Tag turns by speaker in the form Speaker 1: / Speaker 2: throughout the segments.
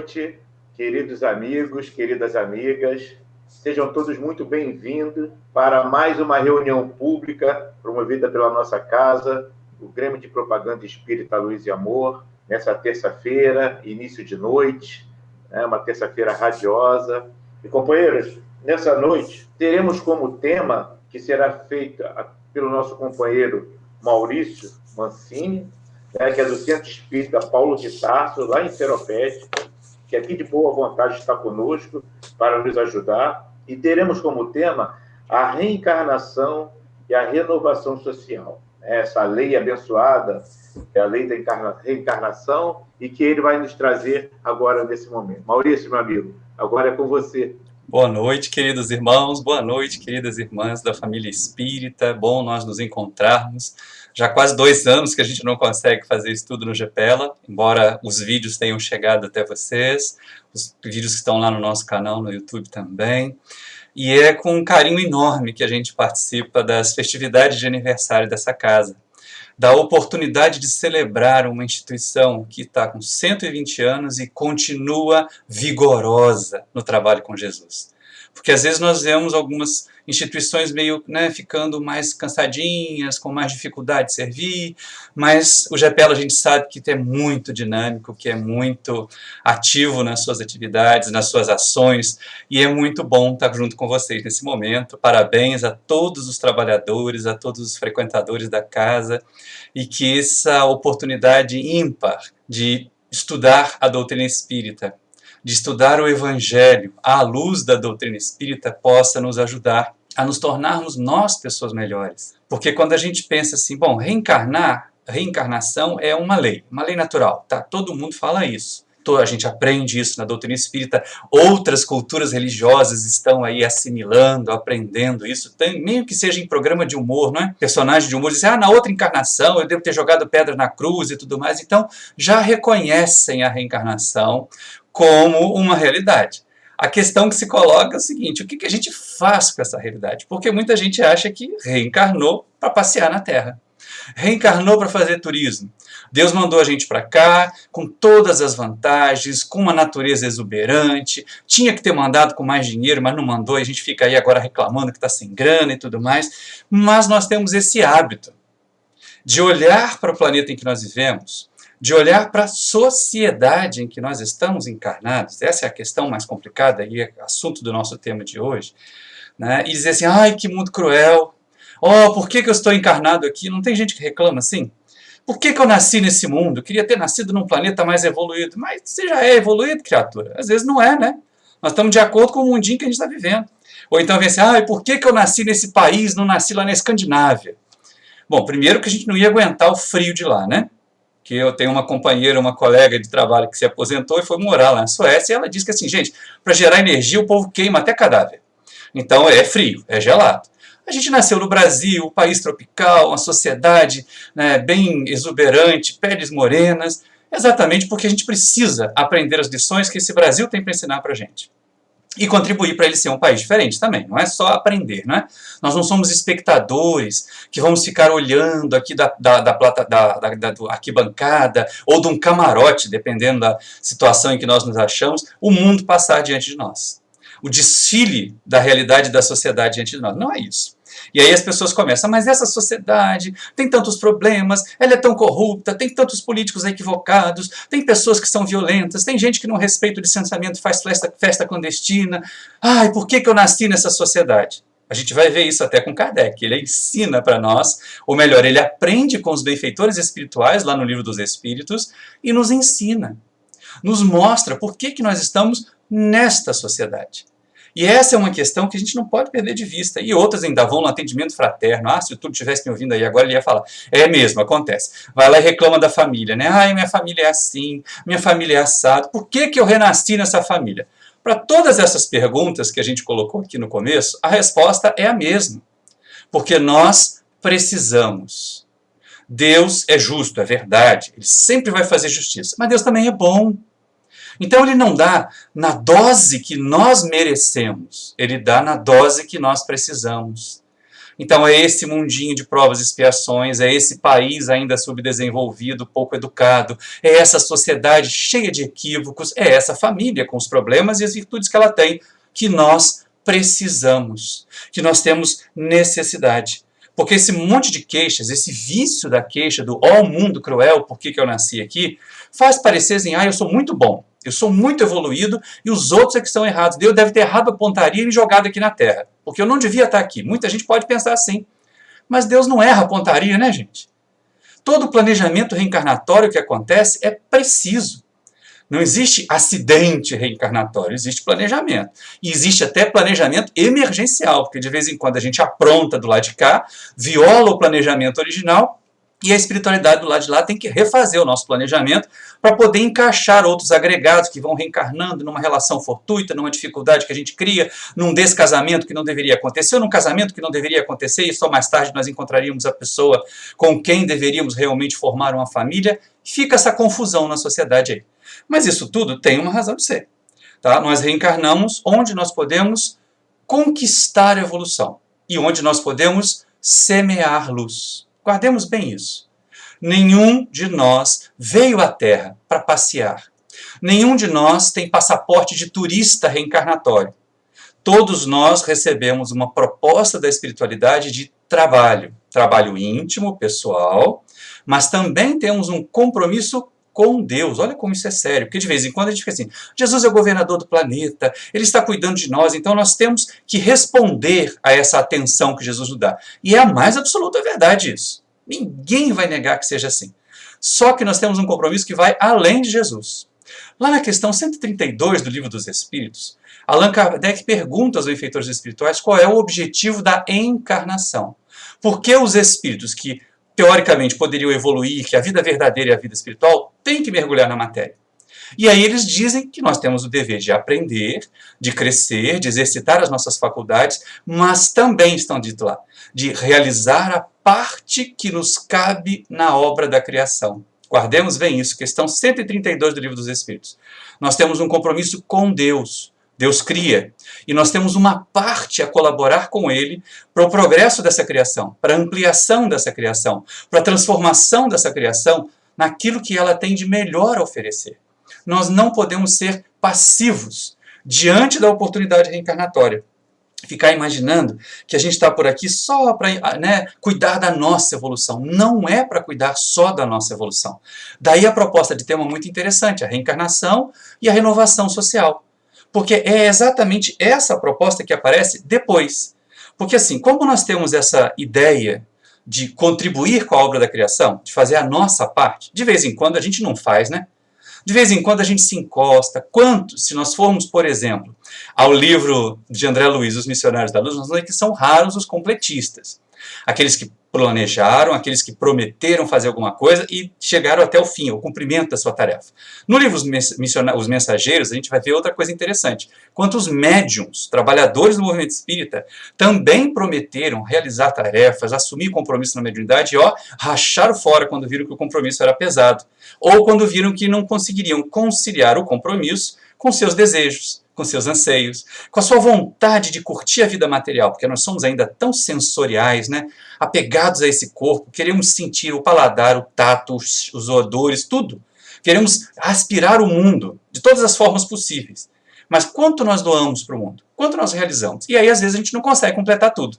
Speaker 1: noite, queridos amigos, queridas amigas. Sejam todos muito bem-vindos para mais uma reunião pública promovida pela nossa casa, o Grêmio de Propaganda Espírita Luz e Amor, nessa terça-feira, início de noite, uma terça-feira radiosa. E, companheiros, nessa noite teremos como tema, que será feito pelo nosso companheiro Maurício Mancini, que é do Centro Espírita Paulo de Tarso, lá em Seropédica, que aqui de boa vontade está conosco para nos ajudar. E teremos como tema a reencarnação e a renovação social. Essa lei abençoada, é a lei da reencarnação, e que ele vai nos trazer agora nesse momento. Maurício, meu amigo, agora é com você.
Speaker 2: Boa noite, queridos irmãos, boa noite, queridas irmãs da família espírita. Bom nós nos encontrarmos. Já quase 2 anos que a gente não consegue fazer isso tudo no GPELA, embora os vídeos tenham chegado até vocês, os vídeos que estão lá no nosso canal no YouTube também. E é com um carinho enorme que a gente participa das festividades de aniversário dessa casa, da oportunidade de celebrar uma instituição que está com 120 anos e continua vigorosa no trabalho com Jesus. Porque às vezes nós vemos algumas instituições meio ficando mais cansadinhas, com mais dificuldade de servir, mas o GPELA a gente sabe que é muito dinâmico, que é muito ativo nas suas atividades, nas suas ações, e é muito bom estar junto com vocês nesse momento. Parabéns a todos os trabalhadores, a todos os frequentadores da casa, e que essa oportunidade ímpar de estudar a doutrina espírita, de estudar o Evangelho à luz da doutrina espírita, possa nos ajudar a nos nós pessoas melhores. Porque quando a gente pensa assim, bom, reencarnação é uma lei natural, tá? Todo mundo fala isso. A gente aprende isso na doutrina espírita, outras culturas religiosas estão aí assimilando, aprendendo isso, meio que seja em programa de humor, não é? Personagem de humor diz, na outra encarnação eu devo ter jogado pedra na cruz e tudo mais, então já reconhecem a reencarnação como uma realidade. A questão que se coloca é o seguinte, o que a gente faz com essa realidade? Porque muita gente acha que reencarnou para passear na Terra. Reencarnou para fazer turismo. Deus mandou a gente para cá, com todas as vantagens, com uma natureza exuberante, tinha que ter mandado com mais dinheiro, mas não mandou, e a gente fica aí agora reclamando que está sem grana e tudo mais. Mas nós temos esse hábito de olhar para o planeta em que nós vivemos, de olhar para a sociedade em que nós estamos encarnados, essa é a questão mais complicada e é assunto do nosso tema de hoje, e dizer assim, ai, que mundo cruel, por que eu estou encarnado aqui? Não tem gente que reclama assim? Por que eu nasci nesse mundo? Eu queria ter nascido num planeta mais evoluído. Mas você já é evoluído, criatura? Às vezes não é, né? Nós estamos de acordo com o mundinho que a gente está vivendo. Ou então vem assim, por que eu nasci nesse país, não nasci lá na Escandinávia? Bom, primeiro que a gente não ia aguentar o frio de lá, né? Que eu tenho uma companheira, uma colega de trabalho que se aposentou e foi morar lá na Suécia, e ela disse que assim, gente, para gerar energia o povo queima até cadáver. Então é frio, é gelado. A gente nasceu no Brasil, um país tropical, uma sociedade bem exuberante, peles morenas, exatamente porque a gente precisa aprender as lições que esse Brasil tem para ensinar para a gente. E contribuir para ele ser um país diferente também, não é só aprender, não é? Nós não somos espectadores que vamos ficar olhando aqui da arquibancada ou de um camarote, dependendo da situação em que nós nos achamos, o mundo passar diante de nós. O desfile da realidade da sociedade diante de nós. Não é isso. E aí as pessoas começam, mas essa sociedade tem tantos problemas, ela é tão corrupta, tem tantos políticos equivocados, tem pessoas que são violentas, tem gente que não respeita o distanciamento, faz festa clandestina. Ai, por que eu nasci nessa sociedade? A gente vai ver isso até com Kardec. Ele ensina para nós, ou melhor, ele aprende com os benfeitores espirituais, lá no Livro dos Espíritos, e nos ensina. Nos mostra por que nós estamos nesta sociedade. E essa é uma questão que a gente não pode perder de vista. E outras ainda vão no atendimento fraterno. Se o Túlio estivesse me ouvindo aí agora, ele ia falar, é mesmo, acontece. Vai lá e reclama da família, Ai, minha família é assim, minha família é assado. Por que eu renasci nessa família? Para todas essas perguntas que a gente colocou aqui no começo, a resposta é a mesma. Porque nós precisamos. Deus é justo, é verdade. Ele sempre vai fazer justiça. Mas Deus também é bom. Então ele não dá na dose que nós merecemos, ele dá na dose que nós precisamos. Então é esse mundinho de provas e expiações, é esse país ainda subdesenvolvido, pouco educado, é essa sociedade cheia de equívocos, é essa família com os problemas e as virtudes que ela tem, que nós precisamos, que nós temos necessidade. Porque esse monte de queixas, esse vício da queixa, do ó mundo cruel, por que eu nasci aqui, faz parecer assim, eu sou muito bom, eu sou muito evoluído e os outros é que estão errados. Deus deve ter errado a pontaria e me jogado aqui na Terra, porque eu não devia estar aqui. Muita gente pode pensar assim. Mas Deus não erra a pontaria, né, gente? Todo o planejamento reencarnatório que acontece é preciso. Não existe acidente reencarnatório, existe planejamento. E existe até planejamento emergencial, porque de vez em quando a gente apronta do lado de cá, viola o planejamento original, e a espiritualidade do lado de lá tem que refazer o nosso planejamento para poder encaixar outros agregados que vão reencarnando numa relação fortuita, numa dificuldade que a gente cria, num descasamento que não deveria acontecer, ou num casamento que não deveria acontecer, e só mais tarde nós encontraríamos a pessoa com quem deveríamos realmente formar uma família. Fica essa confusão na sociedade aí. Mas isso tudo tem uma razão de ser. Tá? Nós reencarnamos onde nós podemos conquistar a evolução e onde nós podemos semear luz. Guardemos bem isso. Nenhum de nós veio à Terra para passear. Nenhum de nós tem passaporte de turista reencarnatório. Todos nós recebemos uma proposta da espiritualidade de trabalho. Trabalho íntimo, pessoal, mas também temos um compromisso com Deus. Olha como isso é sério, porque de vez em quando a gente fica assim, Jesus é o governador do planeta, Ele está cuidando de nós, então nós temos que responder a essa atenção que Jesus nos dá. E é a mais absoluta verdade isso. Ninguém vai negar que seja assim. Só que nós temos um compromisso que vai além de Jesus. Lá na questão 132 do Livro dos Espíritos, Allan Kardec pergunta aos benfeitores espirituais qual é o objetivo da encarnação. Por que os espíritos que teoricamente poderiam evoluir, que a vida verdadeira e a vida espiritual têm que mergulhar na matéria? E aí eles dizem que nós temos o dever de aprender, de crescer, de exercitar as nossas faculdades, mas também, estão dito lá, de realizar a parte que nos cabe na obra da criação. Guardemos bem isso, questão 132 do Livro dos Espíritos. Nós temos um compromisso com Deus. Deus cria, e nós temos uma parte a colaborar com Ele para o progresso dessa criação, para a ampliação dessa criação, para a transformação dessa criação naquilo que ela tem de melhor a oferecer. Nós não podemos ser passivos diante da oportunidade reencarnatória. Ficar imaginando que a gente está por aqui só para cuidar da nossa evolução. Não é para cuidar só da nossa evolução. Daí a proposta de tema muito interessante, a reencarnação e a renovação social. Porque é exatamente essa proposta que aparece depois. Porque assim, como nós temos essa ideia de contribuir com a obra da criação, de fazer a nossa parte, de vez em quando a gente não faz, né? De vez em quando a gente se encosta. Quanto, se nós formos, por exemplo, ao livro de André Luiz, Os Missionários da Luz, nós vamos ver que são raros os completistas. Aqueles que planejaram, aqueles que prometeram fazer alguma coisa e chegaram até o fim, o cumprimento da sua tarefa. No livro Os Mensageiros, a gente vai ver outra coisa interessante. Quantos médiums, trabalhadores do movimento espírita, também prometeram realizar tarefas, assumir compromisso na mediunidade e racharam fora quando viram que o compromisso era pesado. Ou quando viram que não conseguiriam conciliar o compromisso com seus desejos, com seus anseios, com a sua vontade de curtir a vida material, porque nós somos ainda tão sensoriais, né? Apegados a esse corpo, queremos sentir o paladar, o tato, os odores, tudo. Queremos aspirar o mundo de todas as formas possíveis. Mas quanto nós doamos para o mundo? Quanto nós realizamos? E aí, às vezes, a gente não consegue completar tudo.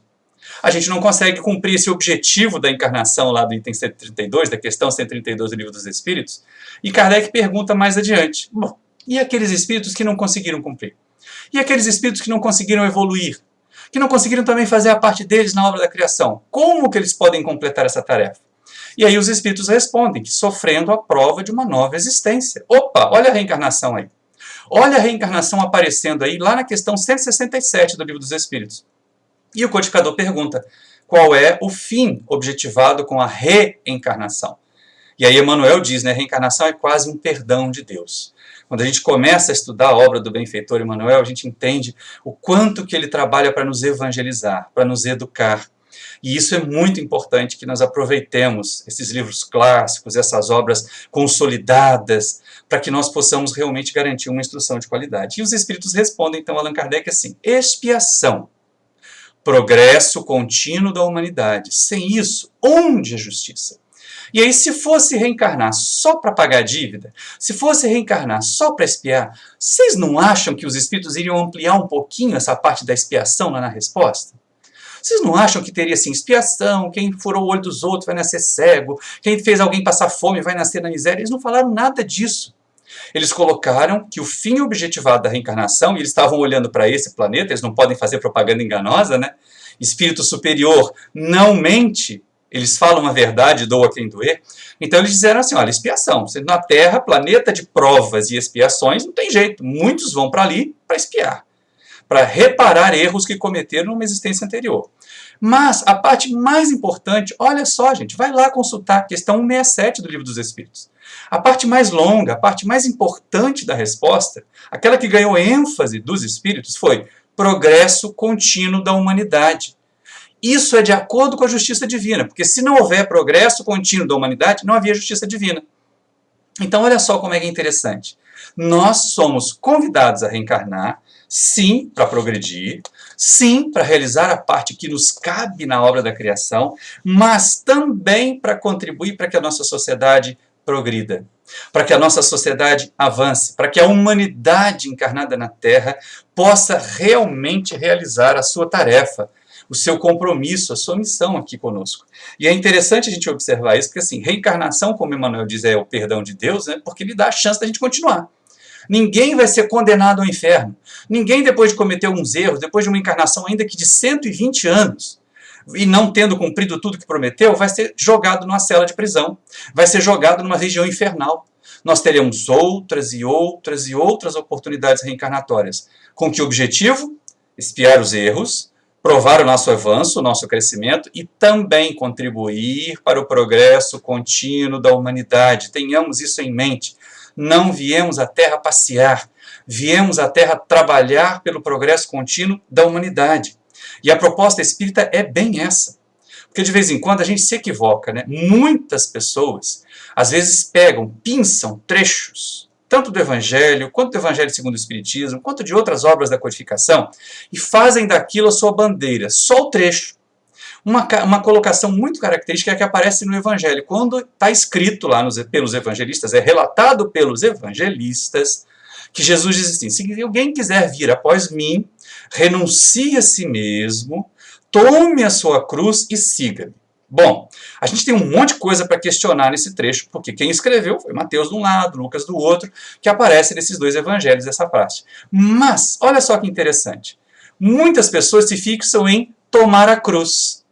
Speaker 2: A gente não consegue cumprir esse objetivo da encarnação lá do item 132, da questão 132 do Livro dos Espíritos. E Kardec pergunta mais adiante, bom, e aqueles espíritos que não conseguiram cumprir? E aqueles espíritos que não conseguiram evoluir? Que não conseguiram também fazer a parte deles na obra da criação? Como que eles podem completar essa tarefa? E aí os espíritos respondem que sofrendo a prova de uma nova existência. Opa, olha a reencarnação aí. Olha a reencarnação aparecendo aí lá na questão 167 do Livro dos Espíritos. E o codificador pergunta, qual é o fim objetivado com a reencarnação? E aí Emmanuel diz, né, reencarnação é quase um perdão de Deus. Quando a gente começa a estudar a obra do benfeitor Emmanuel, a gente entende o quanto que ele trabalha para nos evangelizar, para nos educar. E isso é muito importante que nós aproveitemos esses livros clássicos, essas obras consolidadas, para que nós possamos realmente garantir uma instrução de qualidade. E os espíritos respondem, então, a Allan Kardec assim, expiação. progresso contínuo da humanidade. Sem isso, onde a justiça? E aí, se fosse reencarnar só para pagar a dívida, se fosse reencarnar só para expiar, vocês não acham que os espíritos iriam ampliar um pouquinho essa parte da expiação lá na resposta? Vocês não acham que teria assim, expiação, quem furou o olho dos outros vai nascer cego, quem fez alguém passar fome vai nascer na miséria? Eles não falaram nada disso. Eles colocaram que o fim objetivado da reencarnação, e eles estavam olhando para esse planeta, eles não podem fazer propaganda enganosa, né? Espírito superior não mente, eles falam a verdade, doa quem doer. Então eles disseram assim, olha, expiação. Na Terra, planeta de provas e expiações, não tem jeito. Muitos vão para ali para expiar, para reparar erros que cometeram numa existência anterior. Mas a parte mais importante, olha só, gente, vai lá consultar a questão 167 do Livro dos Espíritos. A parte mais longa, a parte mais importante da resposta, aquela que ganhou ênfase dos Espíritos, foi progresso contínuo da humanidade. Isso é de acordo com a justiça divina, porque se não houver progresso contínuo da humanidade, não havia justiça divina. Então, olha só como é que é interessante. Nós somos convidados a reencarnar, sim, para progredir, sim, para realizar a parte que nos cabe na obra da criação, mas também para contribuir para que a nossa sociedade progrida, para que a nossa sociedade avance, para que a humanidade encarnada na Terra possa realmente realizar a sua tarefa, o seu compromisso, a sua missão aqui conosco. E é interessante a gente observar isso, porque assim, reencarnação, como Emmanuel diz, é o perdão de Deus, né, porque ele dá a chance da gente continuar. Ninguém vai ser condenado ao inferno. Ninguém, depois de cometer uns erros, depois de uma encarnação ainda que de 120 anos, e não tendo cumprido tudo que prometeu, vai ser jogado numa cela de prisão, vai ser jogado numa região infernal. Nós teremos outras e outras e outras oportunidades reencarnatórias. Com que objetivo? Expiar os erros, provar o nosso avanço, o nosso crescimento e também contribuir para o progresso contínuo da humanidade. Tenhamos isso em mente. Não viemos à Terra passear, viemos à Terra trabalhar pelo progresso contínuo da humanidade. E a proposta espírita é bem essa. Porque de vez em quando a gente se equivoca, né? Muitas pessoas, às vezes pegam, pinçam trechos, tanto do Evangelho, quanto do Evangelho segundo o Espiritismo, quanto de outras obras da codificação, e fazem daquilo a sua bandeira, só o trecho. Uma colocação muito característica é que aparece no Evangelho. Quando está escrito lá pelos evangelistas, é relatado pelos evangelistas, que Jesus diz assim, se alguém quiser vir após mim, renuncie a si mesmo, tome a sua cruz e siga-me. Bom, a gente tem um monte de coisa para questionar nesse trecho, porque quem escreveu foi Mateus de um lado, Lucas do outro, que aparece nesses dois evangelhos, essa parte. Mas, olha só que interessante, muitas pessoas se fixam em tomar a cruz,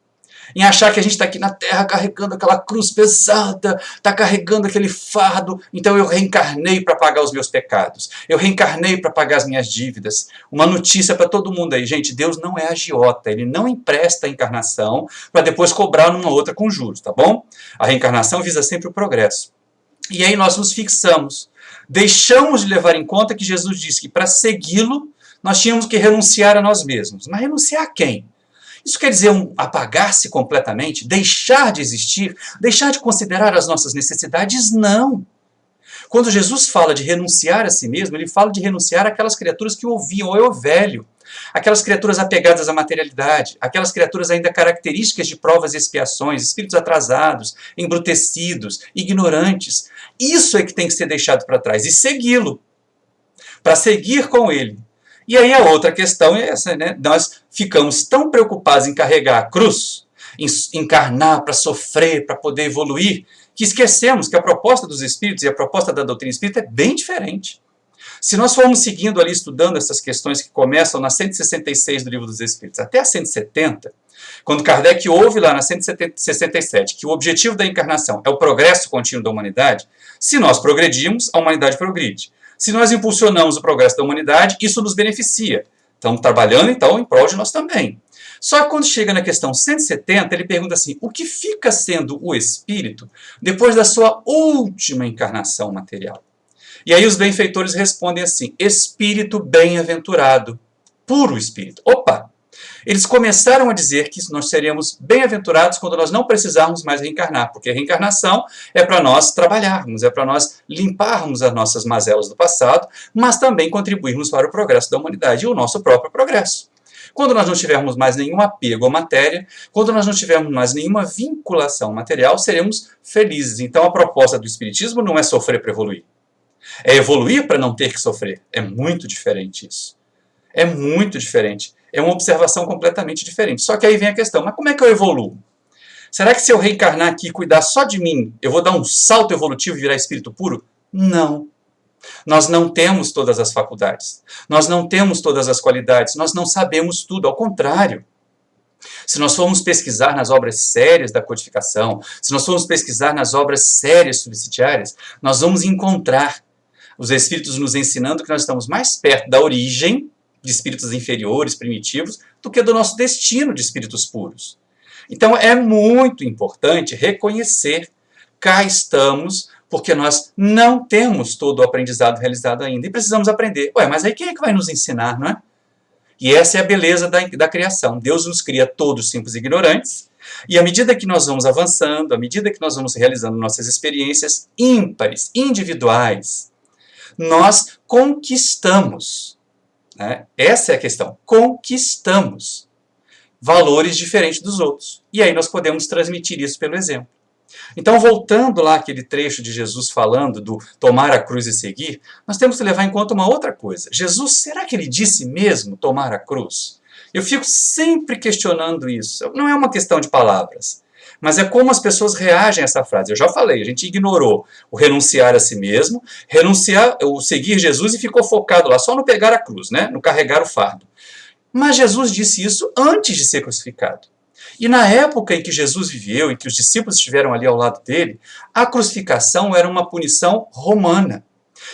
Speaker 2: em achar que a gente está aqui na Terra carregando aquela cruz pesada, está carregando aquele fardo, então eu reencarnei para pagar os meus pecados, eu reencarnei para pagar as minhas dívidas. Uma notícia para todo mundo aí, gente, Deus não é agiota, Ele não empresta a encarnação para depois cobrar numa outra com juros, tá bom? A reencarnação visa sempre o progresso. E aí nós nos fixamos, deixamos de levar em conta que Jesus disse que para segui-lo, nós tínhamos que renunciar a nós mesmos. Mas renunciar a quem? Isso quer dizer apagar-se completamente? Deixar de existir? Deixar de considerar as nossas necessidades? Não. Quando Jesus fala de renunciar a si mesmo, ele fala de renunciar àquelas criaturas que o ouviam, eu velho, aquelas criaturas apegadas à materialidade, aquelas criaturas ainda características de provas e expiações, espíritos atrasados, embrutecidos, ignorantes. Isso é que tem que ser deixado para trás e segui-lo, para seguir com ele. E aí a outra questão é essa, né? Nós ficamos tão preocupados em carregar a cruz, em encarnar para sofrer, para poder evoluir, que esquecemos que a proposta dos Espíritos e a proposta da doutrina espírita é bem diferente. Se nós formos seguindo ali, estudando essas questões que começam na 166 do Livro dos Espíritos até a 170, quando Kardec ouve lá na 167 que o objetivo da encarnação é o progresso contínuo da humanidade, se nós progredimos, a humanidade progride. Se nós impulsionamos o progresso da humanidade, isso nos beneficia. Estamos trabalhando, então, em prol de nós também. Só que quando chega na questão 170, ele pergunta assim, o que fica sendo o espírito depois da sua última encarnação material? E aí os benfeitores respondem assim, espírito bem-aventurado, puro espírito. Opa! Eles começaram a dizer que nós seríamos bem-aventurados quando nós não precisarmos mais reencarnar, porque a reencarnação é para nós trabalharmos, é para nós limparmos as nossas mazelas do passado, mas também contribuirmos para o progresso da humanidade e o nosso próprio progresso. Quando nós não tivermos mais nenhum apego à matéria, quando nós não tivermos mais nenhuma vinculação material, seremos felizes. Então a proposta do Espiritismo não é sofrer para evoluir. É evoluir para não ter que sofrer. É muito diferente isso. É muito diferente. É uma observação completamente diferente. Só que aí vem a questão, mas como é que eu evoluo? Será que se eu reencarnar aqui e cuidar só de mim, eu vou dar um salto evolutivo e virar espírito puro? Não. Nós não temos todas as faculdades. Nós não temos todas as qualidades. Nós não sabemos tudo. Ao contrário. Se nós formos pesquisar nas obras sérias da codificação, se nós formos pesquisar nas obras sérias subsidiárias, nós vamos encontrar os espíritos nos ensinando que nós estamos mais perto da origem de espíritos inferiores, primitivos, do que do nosso destino de espíritos puros. Então é muito importante reconhecer, cá estamos, porque nós não temos todo o aprendizado realizado ainda e precisamos aprender. Ué, mas aí quem é que vai nos ensinar, não é? E essa é a beleza da criação. Deus nos cria todos simples e ignorantes, e à medida que nós vamos avançando, à medida que nós vamos realizando nossas experiências ímpares, individuais, nós conquistamos. Né? Essa é a questão. Conquistamos valores diferentes dos outros. E aí nós podemos transmitir isso pelo exemplo. Então, voltando lá àquele trecho de Jesus falando do tomar a cruz e seguir, nós temos que levar em conta uma outra coisa. Jesus, será que ele disse mesmo tomar a cruz? Eu fico sempre questionando isso. Não é uma questão de palavras, mas é como as pessoas reagem a essa frase. Eu já falei, a gente ignorou o renunciar a si mesmo, renunciar, o seguir Jesus e ficou focado lá só no pegar a cruz, né? No carregar o fardo. Mas Jesus disse isso antes de ser crucificado. E na época em que Jesus viveu, em que os discípulos estiveram ali ao lado dele, a crucificação era uma punição romana,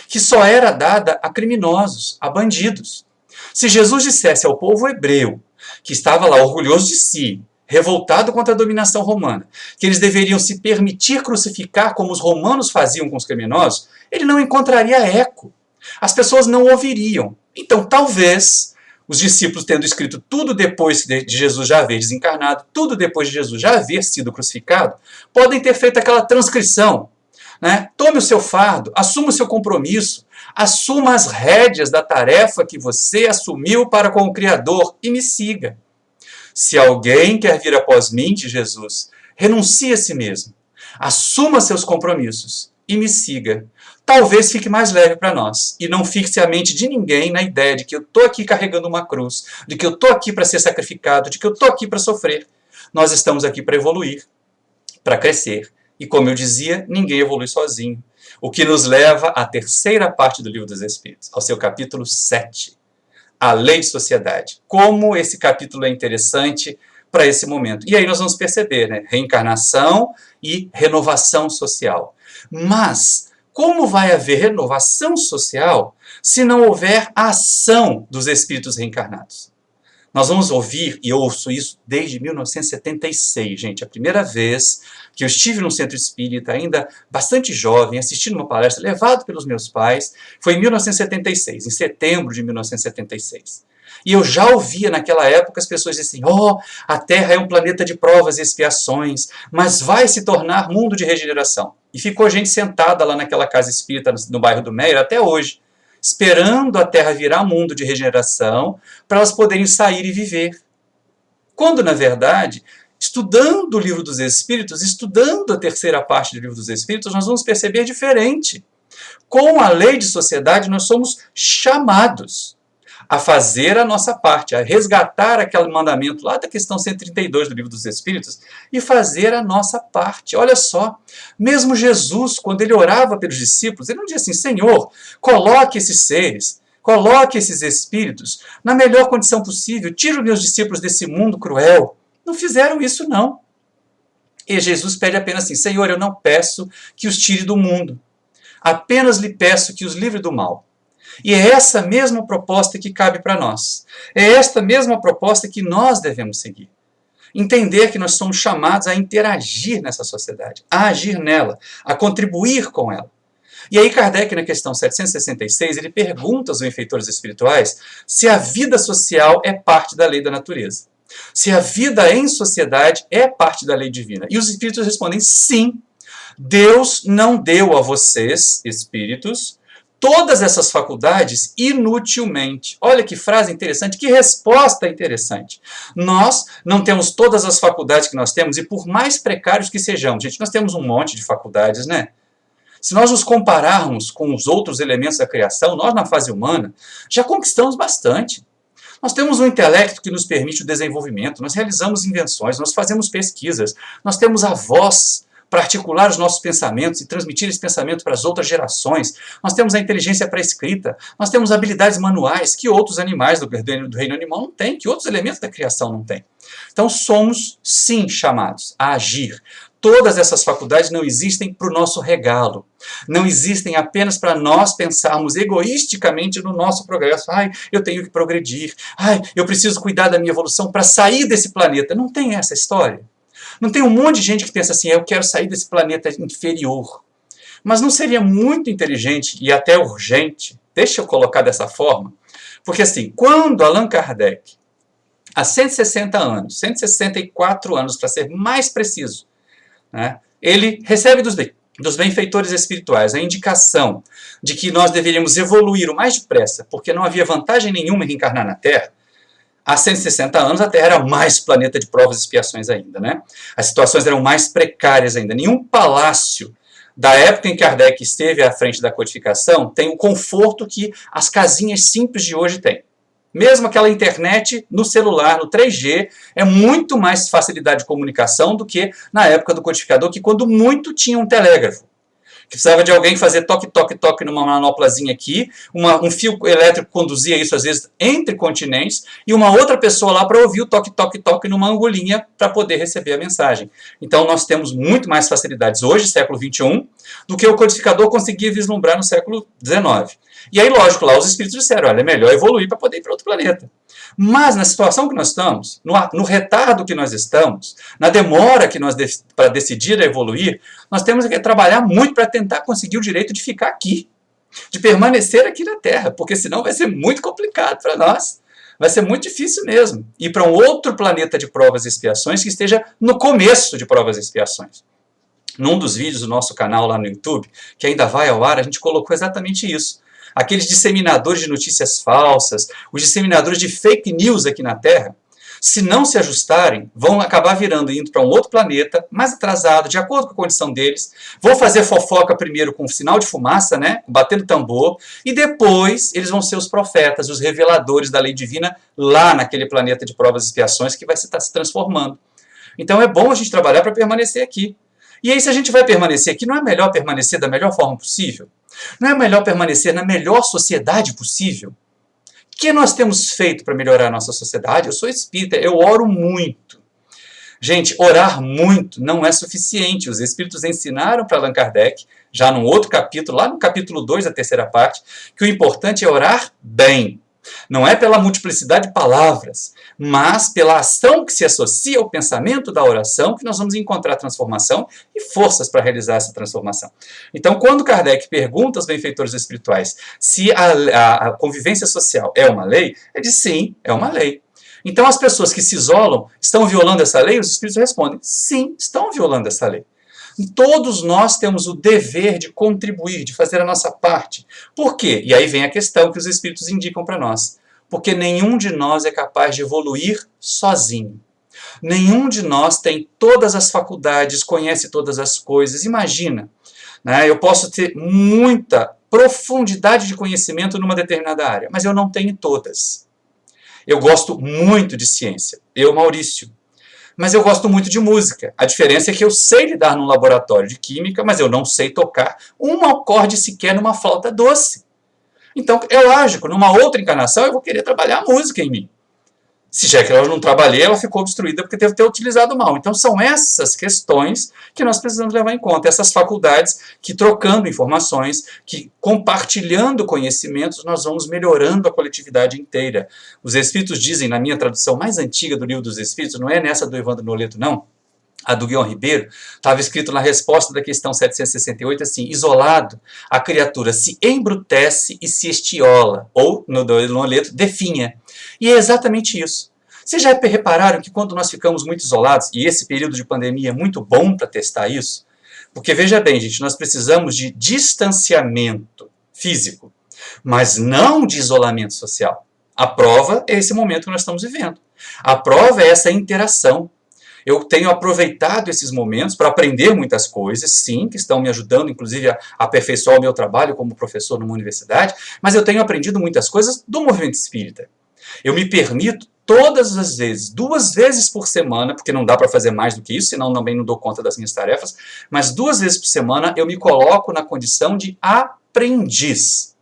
Speaker 2: que só era dada a criminosos, a bandidos. Se Jesus dissesse ao povo hebreu, que estava lá orgulhoso de si, revoltado contra a dominação romana, que eles deveriam se permitir crucificar como os romanos faziam com os criminosos, ele não encontraria eco. As pessoas não ouviriam. Então, talvez os discípulos, tendo escrito tudo depois de Jesus já haver desencarnado, tudo depois de Jesus já haver sido crucificado, podem ter feito aquela transcrição. Né? Tome o seu fardo, assuma o seu compromisso, assuma as rédeas da tarefa que você assumiu para com o Criador e me siga. Se alguém quer vir após mim, diz Jesus, renuncie a si mesmo, assuma seus compromissos e me siga. Talvez fique mais leve para nós e não fixe a mente de ninguém na ideia de que eu estou aqui carregando uma cruz, de que eu estou aqui para ser sacrificado, de que eu estou aqui para sofrer. Nós estamos aqui para evoluir, para crescer. E como eu dizia, ninguém evolui sozinho. O que nos leva à terceira parte do Livro dos Espíritos, ao seu capítulo 7, a Lei de Sociedade. Como esse capítulo é interessante para esse momento. E aí nós vamos perceber, né? Reencarnação e renovação social. Mas como vai haver renovação social se não houver a ação dos espíritos reencarnados? Nós vamos ouvir, e eu ouço isso desde 1976, gente, a primeira vez que eu estive num centro espírita, ainda bastante jovem, assistindo uma palestra, levado pelos meus pais, foi em 1976, em setembro de 1976. E eu já ouvia naquela época as pessoas dizerem, a Terra é um planeta de provas e expiações, mas vai se tornar mundo de regeneração. E ficou gente sentada lá naquela casa espírita no bairro do Meira até hoje, esperando a Terra virar mundo de regeneração para elas poderem sair e viver. Quando, na verdade, estudando o Livro dos Espíritos, estudando a terceira parte do Livro dos Espíritos, nós vamos perceber diferente. Com a lei de sociedade, nós somos chamados a fazer a nossa parte, a resgatar aquele mandamento lá da questão 132 do Livro dos Espíritos e fazer a nossa parte. Olha só, mesmo Jesus, quando ele orava pelos discípulos, ele não dizia assim, Senhor, coloque esses seres, coloque esses espíritos na melhor condição possível, tire os meus discípulos desse mundo cruel. Não fizeram isso, não. E Jesus pede apenas assim, Senhor, eu não peço que os tire do mundo, apenas lhe peço que os livre do mal. E é essa mesma proposta que cabe para nós. É esta mesma proposta que nós devemos seguir. Entender que nós somos chamados a interagir nessa sociedade, a agir nela, a contribuir com ela. E aí Kardec, na questão 766, ele pergunta aos benfeitores espirituais se a vida social é parte da lei da natureza. Se a vida em sociedade é parte da lei divina. E os espíritos respondem sim. Deus não deu a vocês, espíritos, todas essas faculdades inutilmente. Olha que frase interessante, que resposta interessante. Nós não temos todas as faculdades que nós temos, e por mais precários que sejamos, gente, nós temos um monte de faculdades, né? Se nós nos compararmos com os outros elementos da criação, nós na fase humana já conquistamos bastante. Nós temos um intelecto que nos permite o desenvolvimento, nós realizamos invenções, nós fazemos pesquisas, nós temos a voz para articular os nossos pensamentos e transmitir esse pensamento para as outras gerações. Nós temos a inteligência para a escrita, nós temos habilidades manuais que outros animais do reino animal não têm, que outros elementos da criação não têm. Então somos, sim, chamados a agir. Todas essas faculdades não existem para o nosso regalo, não existem apenas para nós pensarmos egoisticamente no nosso progresso. Ai, eu tenho que progredir, ai, eu preciso cuidar da minha evolução para sair desse planeta. Não tem essa história. Não tem um monte de gente que pensa assim, eu quero sair desse planeta inferior. Mas não seria muito inteligente e até urgente, deixa eu colocar dessa forma, porque assim, quando Allan Kardec, há 160 anos, 164 anos para ser mais preciso, né, ele recebe dos benfeitores espirituais a indicação de que nós deveríamos evoluir o mais depressa, porque não havia vantagem nenhuma em reencarnar na Terra. Há 160 anos a Terra era mais planeta de provas e expiações ainda, né? As situações eram mais precárias ainda. Nenhum palácio da época em que Kardec esteve à frente da codificação tem o conforto que as casinhas simples de hoje têm. Mesmo aquela internet no celular, no 3G, é muito mais facilidade de comunicação do que na época do codificador, que quando muito tinha um telégrafo. Que precisava de alguém fazer toque, toque, toque numa manoplazinha aqui, um fio elétrico conduzia isso às vezes entre continentes, e uma outra pessoa lá para ouvir o toque, toque, toque numa angolinha para poder receber a mensagem. Então nós temos muito mais facilidades hoje, século XXI, do que o codificador conseguia vislumbrar no século XIX. E aí, lógico, lá os espíritos disseram, olha, é melhor evoluir para poder ir para outro planeta. Mas na situação que nós estamos, no retardo que nós estamos, na demora que nós para decidir a evoluir, nós temos que trabalhar muito para tentar conseguir o direito de ficar aqui, de permanecer aqui na Terra, porque senão vai ser muito complicado para nós. Vai ser muito difícil mesmo ir para um outro planeta de provas e expiações que esteja no começo de provas e expiações. Num dos vídeos do nosso canal lá no YouTube, que ainda vai ao ar, a gente colocou exatamente isso. Aqueles disseminadores de notícias falsas, os disseminadores de fake news aqui na Terra, se não se ajustarem, vão acabar virando e indo para um outro planeta, mais atrasado, de acordo com a condição deles, vão fazer fofoca primeiro com sinal de fumaça, né, batendo tambor, e depois eles vão ser os profetas, os reveladores da lei divina, lá naquele planeta de provas e expiações que vai estar se transformando. Então é bom a gente trabalhar para permanecer aqui. E aí, se a gente vai permanecer aqui, não é melhor permanecer da melhor forma possível? Não é melhor permanecer na melhor sociedade possível? O que nós temos feito para melhorar a nossa sociedade? Eu sou espírita, eu oro muito. Gente, orar muito não é suficiente. Os espíritos ensinaram para Allan Kardec, já num outro capítulo, lá no capítulo 2, a terceira parte, que o importante é orar bem. Não é pela multiplicidade de palavras, mas pela ação que se associa ao pensamento da oração que nós vamos encontrar transformação e forças para realizar essa transformação. Então, quando Kardec pergunta aos benfeitores espirituais se a convivência social é uma lei, ele diz sim, é uma lei. Então, as pessoas que se isolam estão violando essa lei? Os espíritos respondem, sim, estão violando essa lei. Todos nós temos o dever de contribuir, de fazer a nossa parte. Por quê? E aí vem a questão que os espíritos indicam para nós. Porque nenhum de nós é capaz de evoluir sozinho. Nenhum de nós tem todas as faculdades, conhece todas as coisas. Imagina, né? Eu posso ter muita profundidade de conhecimento numa determinada área, mas eu não tenho todas. Eu gosto muito de ciência. Eu, Maurício. Mas eu gosto muito de música. A diferença é que eu sei lidar num laboratório de química, mas eu não sei tocar um acorde sequer numa flauta doce. Então, é lógico, numa outra encarnação eu vou querer trabalhar a música em mim. Se já que ela não trabalhei, ela ficou obstruída porque teve que ter utilizado mal. Então, são essas questões que nós precisamos levar em conta. Essas faculdades que, trocando informações, que compartilhando conhecimentos, nós vamos melhorando a coletividade inteira. Os Espíritos dizem, na minha tradução mais antiga do Livro dos Espíritos, não é nessa do Evandro Noleto, não, a do Guion Ribeiro, estava escrito na resposta da questão 768, assim, isolado, a criatura se embrutece e se estiola, ou, no Noleto, definha. E é exatamente isso. Vocês já repararam que quando nós ficamos muito isolados, e esse período de pandemia é muito bom para testar isso, porque veja bem, gente, nós precisamos de distanciamento físico, mas não de isolamento social. A prova é esse momento que nós estamos vivendo. A prova é essa interação. Eu tenho aproveitado esses momentos para aprender muitas coisas, sim, que estão me ajudando, inclusive, a aperfeiçoar o meu trabalho como professor numa universidade, mas eu tenho aprendido muitas coisas do movimento espírita. Eu me permito todas as vezes, 2 vezes por semana, porque não dá para fazer mais do que isso, senão também não dou conta das minhas tarefas, mas 2 vezes por semana eu me coloco na condição de aprendiz.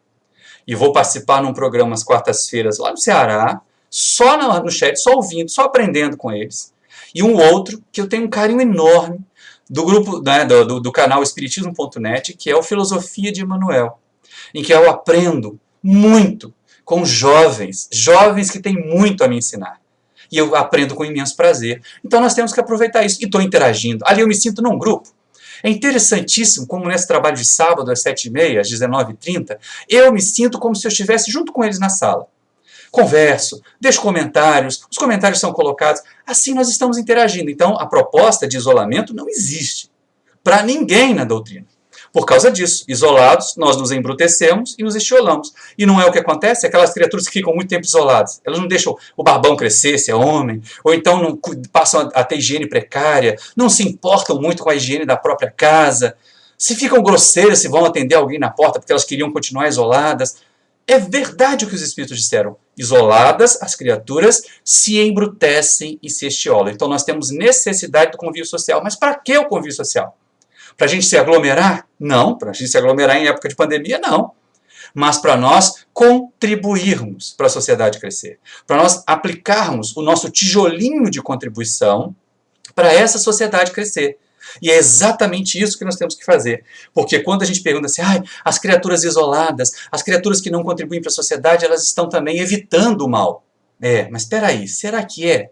Speaker 2: E vou participar num programa às quartas-feiras lá no Ceará, só no chat, só ouvindo, só aprendendo com eles. E um outro que eu tenho um carinho enorme do grupo, né, do canal Espiritismo.net, que é o Filosofia de Emmanuel, em que eu aprendo muito com jovens que têm muito a me ensinar. E eu aprendo com imenso prazer. Então nós temos que aproveitar isso. E estou interagindo. Ali eu me sinto num grupo. É interessantíssimo como nesse trabalho de sábado às 7h30, às 19h30, eu me sinto como se eu estivesse junto com eles na sala. Converso, deixo comentários, os comentários são colocados, assim nós estamos interagindo. Então, a proposta de isolamento não existe para ninguém na doutrina. Por causa disso, isolados, nós nos embrutecemos e nos estiolamos. E não é o que acontece? Aquelas criaturas que ficam muito tempo isoladas, elas não deixam o barbão crescer, se é homem, ou então não passam a ter higiene precária, não se importam muito com a higiene da própria casa, se ficam grosseiras, se vão atender alguém na porta porque elas queriam continuar isoladas. É verdade o que os espíritos disseram. Isoladas, as criaturas se embrutecem e se estiolam. Então nós temos necessidade do convívio social. Mas para que o convívio social? Para a gente se aglomerar? Não. Para a gente se aglomerar em época de pandemia? Não. Mas para nós contribuirmos para a sociedade crescer. Para nós aplicarmos o nosso tijolinho de contribuição para essa sociedade crescer. E é exatamente isso que nós temos que fazer. Porque quando a gente pergunta assim, as criaturas isoladas, as criaturas que não contribuem para a sociedade, elas estão também evitando o mal. Mas espera aí, será que é?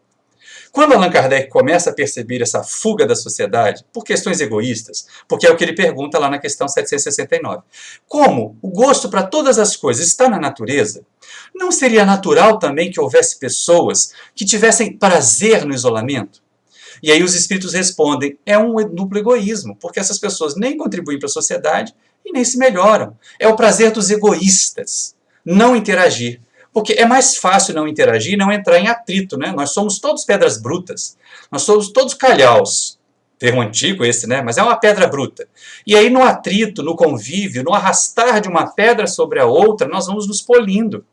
Speaker 2: Quando Allan Kardec começa a perceber essa fuga da sociedade, por questões egoístas, porque é o que ele pergunta lá na questão 769, como o gosto para todas as coisas está na natureza, não seria natural também que houvesse pessoas que tivessem prazer no isolamento? E aí os espíritos respondem, é um duplo egoísmo, porque essas pessoas nem contribuem para a sociedade e nem se melhoram. É o prazer dos egoístas, não interagir. Porque é mais fácil não interagir e não entrar em atrito, né? Nós somos todos pedras brutas, nós somos todos calhaus. Termo antigo esse, né? Mas é uma pedra bruta. E aí no atrito, no convívio, no arrastar de uma pedra sobre a outra, nós vamos nos polindo.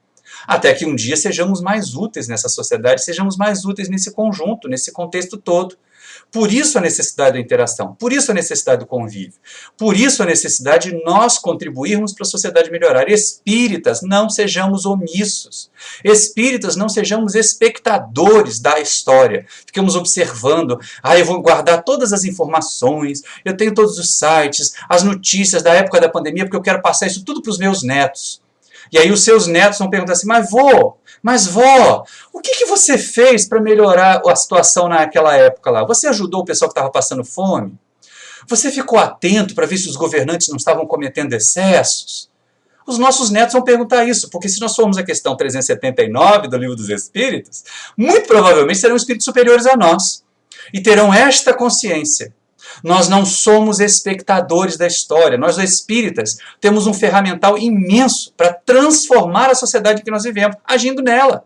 Speaker 2: Até que um dia sejamos mais úteis nessa sociedade, sejamos mais úteis nesse conjunto, nesse contexto todo. Por isso a necessidade da interação, por isso a necessidade do convívio, por isso a necessidade de nós contribuirmos para a sociedade melhorar. Espíritas, não sejamos omissos. Espíritas, não sejamos espectadores da história. Ficamos observando, eu vou guardar todas as informações, eu tenho todos os sites, as notícias da época da pandemia, porque eu quero passar isso tudo para os meus netos. E aí os seus netos vão perguntar assim, mas vó, o que você fez para melhorar a situação naquela época lá? Você ajudou o pessoal que estava passando fome? Você ficou atento para ver se os governantes não estavam cometendo excessos? Os nossos netos vão perguntar isso, porque se nós formos a questão 379 do Livro dos Espíritos, muito provavelmente serão espíritos superiores a nós. E terão esta consciência. Nós não somos espectadores da história. Nós, espíritas, temos um ferramental imenso para transformar a sociedade que nós vivemos, agindo nela.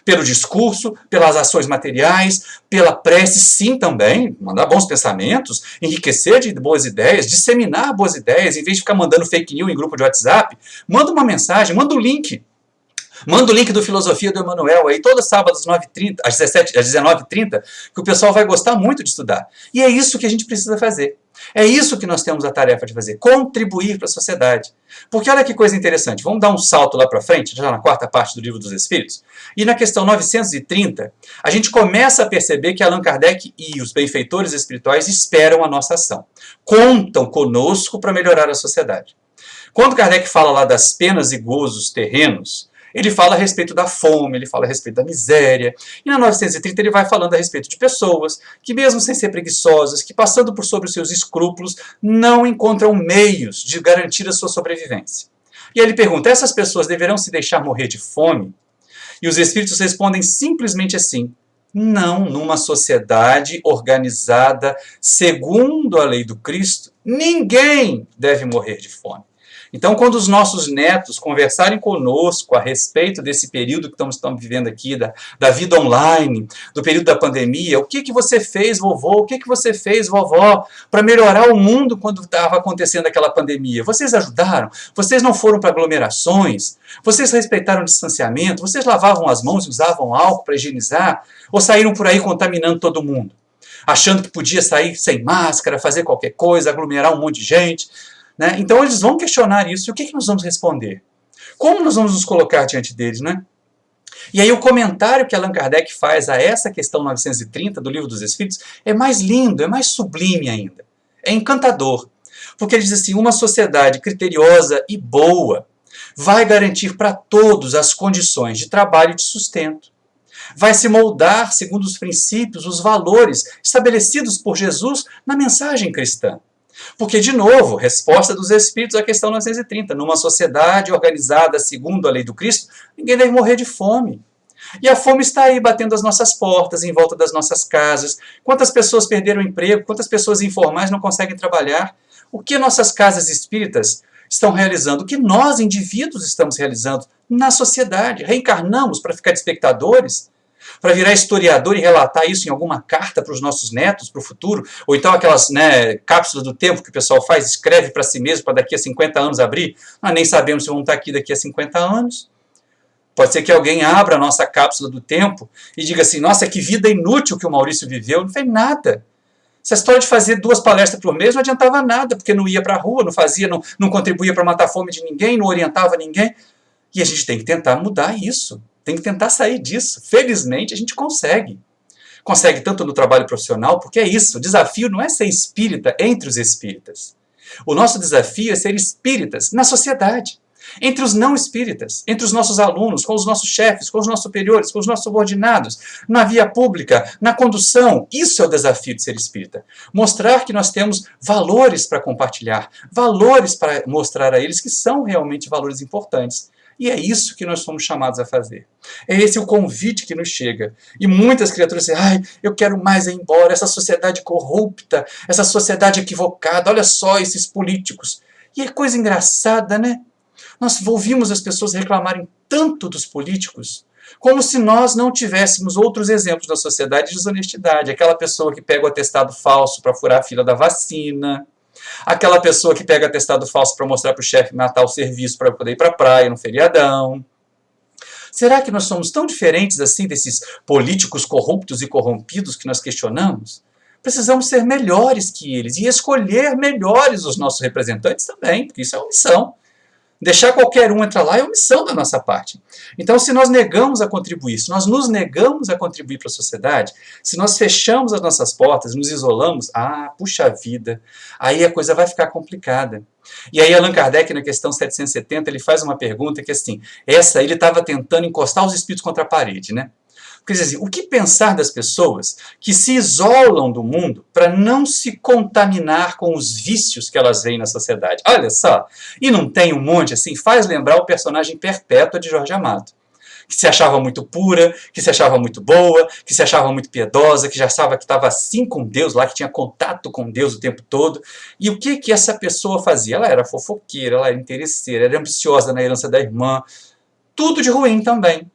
Speaker 2: Pelo discurso, pelas ações materiais, pela prece, sim, também. Mandar bons pensamentos, enriquecer de boas ideias, disseminar boas ideias, em vez de ficar mandando fake news em grupo de WhatsApp, manda uma mensagem, manda um link. Manda o link do Filosofia do Emmanuel aí, todo sábado às 9h30, às 19h30, que o pessoal vai gostar muito de estudar. E é isso que a gente precisa fazer. É isso que nós temos a tarefa de fazer, contribuir para a sociedade. Porque olha que coisa interessante, vamos dar um salto lá para frente, já na 4ª parte do Livro dos Espíritos, e na questão 930, a gente começa a perceber que Allan Kardec e os benfeitores espirituais esperam a nossa ação. Contam conosco para melhorar a sociedade. Quando Kardec fala lá das penas e gozos terrenos, ele fala a respeito da fome, ele fala a respeito da miséria. E na 930 ele vai falando a respeito de pessoas que, mesmo sem ser preguiçosas, que passando por sobre os seus escrúpulos, não encontram meios de garantir a sua sobrevivência. E aí ele pergunta, essas pessoas deverão se deixar morrer de fome? E os espíritos respondem simplesmente assim, não, numa sociedade organizada segundo a lei do Cristo, ninguém deve morrer de fome. Então, quando os nossos netos conversarem conosco a respeito desse período que estamos vivendo aqui, da vida online, do período da pandemia, o que você fez, vovô? O que você fez, vovó, para melhorar o mundo quando estava acontecendo aquela pandemia? Vocês ajudaram? Vocês não foram para aglomerações? Vocês respeitaram o distanciamento? Vocês lavavam as mãos e usavam álcool para higienizar? Ou saíram por aí contaminando todo mundo? Achando que podia sair sem máscara, fazer qualquer coisa, aglomerar um monte de gente? Né? Então eles vão questionar isso. E o que nós vamos responder? Como nós vamos nos colocar diante deles? Né? E aí o comentário que Allan Kardec faz a essa questão 930 do Livro dos Espíritos é mais lindo, é mais sublime ainda. É encantador. Porque ele diz assim, uma sociedade criteriosa e boa vai garantir para todos as condições de trabalho e de sustento. Vai se moldar segundo os princípios, os valores estabelecidos por Jesus na mensagem cristã. Porque, de novo, resposta dos Espíritos à questão 930. Numa sociedade organizada segundo a lei do Cristo, ninguém deve morrer de fome. E a fome está aí batendo as nossas portas, em volta das nossas casas. Quantas pessoas perderam o emprego? Quantas pessoas informais não conseguem trabalhar? O que nossas casas espíritas estão realizando? O que nós, indivíduos, estamos realizando na sociedade? Reencarnamos para ficar de espectadores? Para virar historiador e relatar isso em alguma carta para os nossos netos, para o futuro, ou então aquelas cápsulas do tempo que o pessoal faz, escreve para si mesmo, para daqui a 50 anos abrir, nós nem sabemos se vão estar aqui daqui a 50 anos. Pode ser que alguém abra a nossa cápsula do tempo e diga assim, nossa, que vida inútil que o Maurício viveu, não fez nada. Essa história de fazer 2 palestras por mês não adiantava nada, porque não ia para a rua, não fazia, não contribuía para matar a fome de ninguém, não orientava ninguém. E a gente tem que tentar mudar isso. Tem que tentar sair disso. Felizmente, a gente consegue. Consegue tanto no trabalho profissional, porque é isso. O desafio não é ser espírita entre os espíritas. O nosso desafio é ser espíritas na sociedade. Entre os não espíritas, entre os nossos alunos, com os nossos chefes, com os nossos superiores, com os nossos subordinados, na via pública, na condução. Isso é o desafio de ser espírita. Mostrar que nós temos valores para compartilhar, valores para mostrar a eles que são realmente valores importantes. E é isso que nós somos chamados a fazer. É esse o convite que nos chega. E muitas criaturas dizem, ai, eu quero mais ir embora, essa sociedade corrupta, essa sociedade equivocada, olha só esses políticos. E é coisa engraçada, né? Nós ouvimos as pessoas reclamarem tanto dos políticos, como se nós não tivéssemos outros exemplos da sociedade de desonestidade. Aquela pessoa que pega o atestado falso para furar a fila da vacina, aquela pessoa que pega atestado falso para mostrar para o chefe matar o serviço para poder ir para a praia no feriadão. Será que nós somos tão diferentes assim desses políticos corruptos e corrompidos que nós questionamos? Precisamos ser melhores que eles e escolher melhores os nossos representantes também, porque isso é uma missão. Deixar qualquer um entrar lá é omissão da nossa parte. Então, se nós negamos a contribuir, se nós nos negamos a contribuir para a sociedade, se nós fechamos as nossas portas, nos isolamos, puxa vida, aí a coisa vai ficar complicada. E aí Allan Kardec, na questão 770, ele faz uma pergunta que assim, ele estava tentando encostar os espíritos contra a parede, né? Quer dizer, o que pensar das pessoas que se isolam do mundo para não se contaminar com os vícios que elas veem na sociedade? Olha só, e não tem um monte assim, faz lembrar o personagem Perpétua de Jorge Amado, que se achava muito pura, que se achava muito boa, que se achava muito piedosa, que já achava que estava assim com Deus lá, que tinha contato com Deus o tempo todo. E o que essa pessoa fazia? Ela era fofoqueira, ela era interesseira, era ambiciosa na herança da irmã, tudo de ruim também.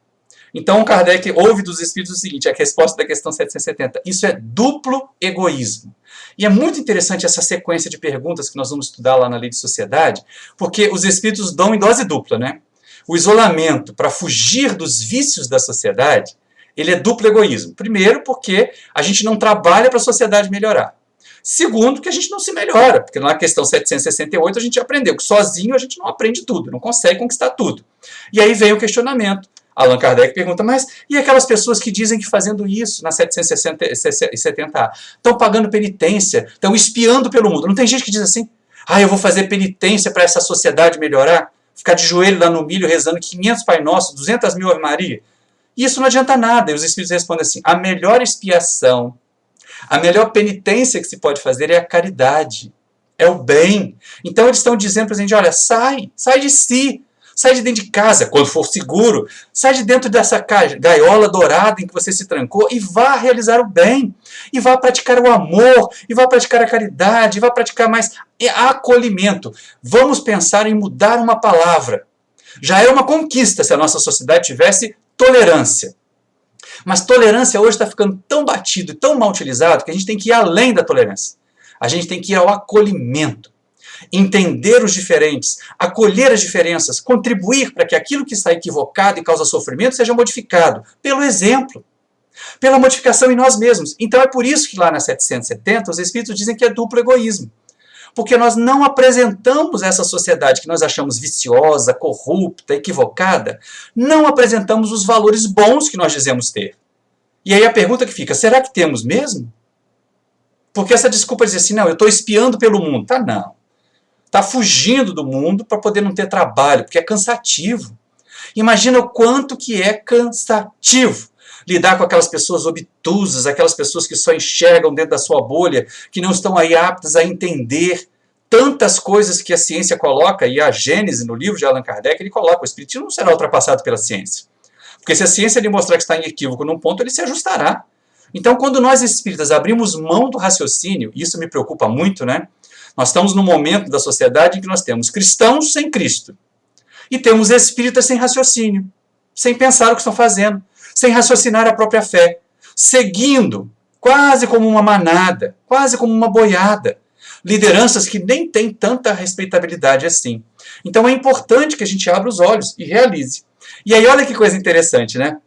Speaker 2: Então, Kardec ouve dos Espíritos o seguinte, a resposta da questão 770, isso é duplo egoísmo. E é muito interessante essa sequência de perguntas que nós vamos estudar lá na Lei de Sociedade, porque os Espíritos dão em dose dupla, né? O isolamento para fugir dos vícios da sociedade, ele é duplo egoísmo. Primeiro, porque a gente não trabalha para a sociedade melhorar. Segundo, que a gente não se melhora, porque na questão 768 a gente aprendeu que sozinho a gente não aprende tudo, não consegue conquistar tudo. E aí vem o questionamento. Allan Kardec pergunta, mas e aquelas pessoas que dizem que fazendo isso, na 770A, estão pagando penitência, estão espiando pelo mundo? Não tem gente que diz assim, eu vou fazer penitência para essa sociedade melhorar? Ficar de joelho lá no milho rezando 500 Pai Nosso, 200 mil Ave Maria? Isso não adianta nada. E os Espíritos respondem assim, a melhor expiação, a melhor penitência que se pode fazer é a caridade, é o bem. Então eles estão dizendo para a gente, olha, sai de si. Sai de dentro de casa, quando for seguro. Sai de dentro dessa gaiola dourada em que você se trancou e vá realizar o bem. E vá praticar o amor, e vá praticar a caridade, e vá praticar mais acolhimento. Vamos pensar em mudar uma palavra. Já é uma conquista se a nossa sociedade tivesse tolerância. Mas tolerância hoje está ficando tão batido e tão mal utilizado que a gente tem que ir além da tolerância. A gente tem que ir ao acolhimento. Entender os diferentes, acolher as diferenças, contribuir para que aquilo que está equivocado e causa sofrimento seja modificado pelo exemplo, pela modificação em nós mesmos. Então é por isso que lá na 770 os Espíritos dizem que é duplo egoísmo. Porque nós não apresentamos essa sociedade que nós achamos viciosa, corrupta, equivocada, não apresentamos os valores bons que nós dizemos ter. E aí a pergunta que fica, será que temos mesmo? Porque essa desculpa de dizer assim, não, eu estou espiando pelo mundo. Tá, não. Está fugindo do mundo para poder não ter trabalho, porque é cansativo. Imagina o quanto que é cansativo lidar com aquelas pessoas obtusas, aquelas pessoas que só enxergam dentro da sua bolha, que não estão aí aptas a entender tantas coisas que a ciência coloca, e a Gênese, no livro de Allan Kardec, ele coloca, o espiritismo não será ultrapassado pela ciência. Porque se a ciência lhe mostrar que está em equívoco num ponto, ele se ajustará. Então, quando nós espíritas abrimos mão do raciocínio, isso me preocupa muito, né? Nós estamos num momento da sociedade em que nós temos cristãos sem Cristo. E temos espíritas sem raciocínio, sem pensar o que estão fazendo, sem raciocinar a própria fé, seguindo, quase como uma manada, quase como uma boiada, lideranças que nem têm tanta respeitabilidade assim. Então é importante que a gente abra os olhos e realize. E aí olha que coisa interessante, né?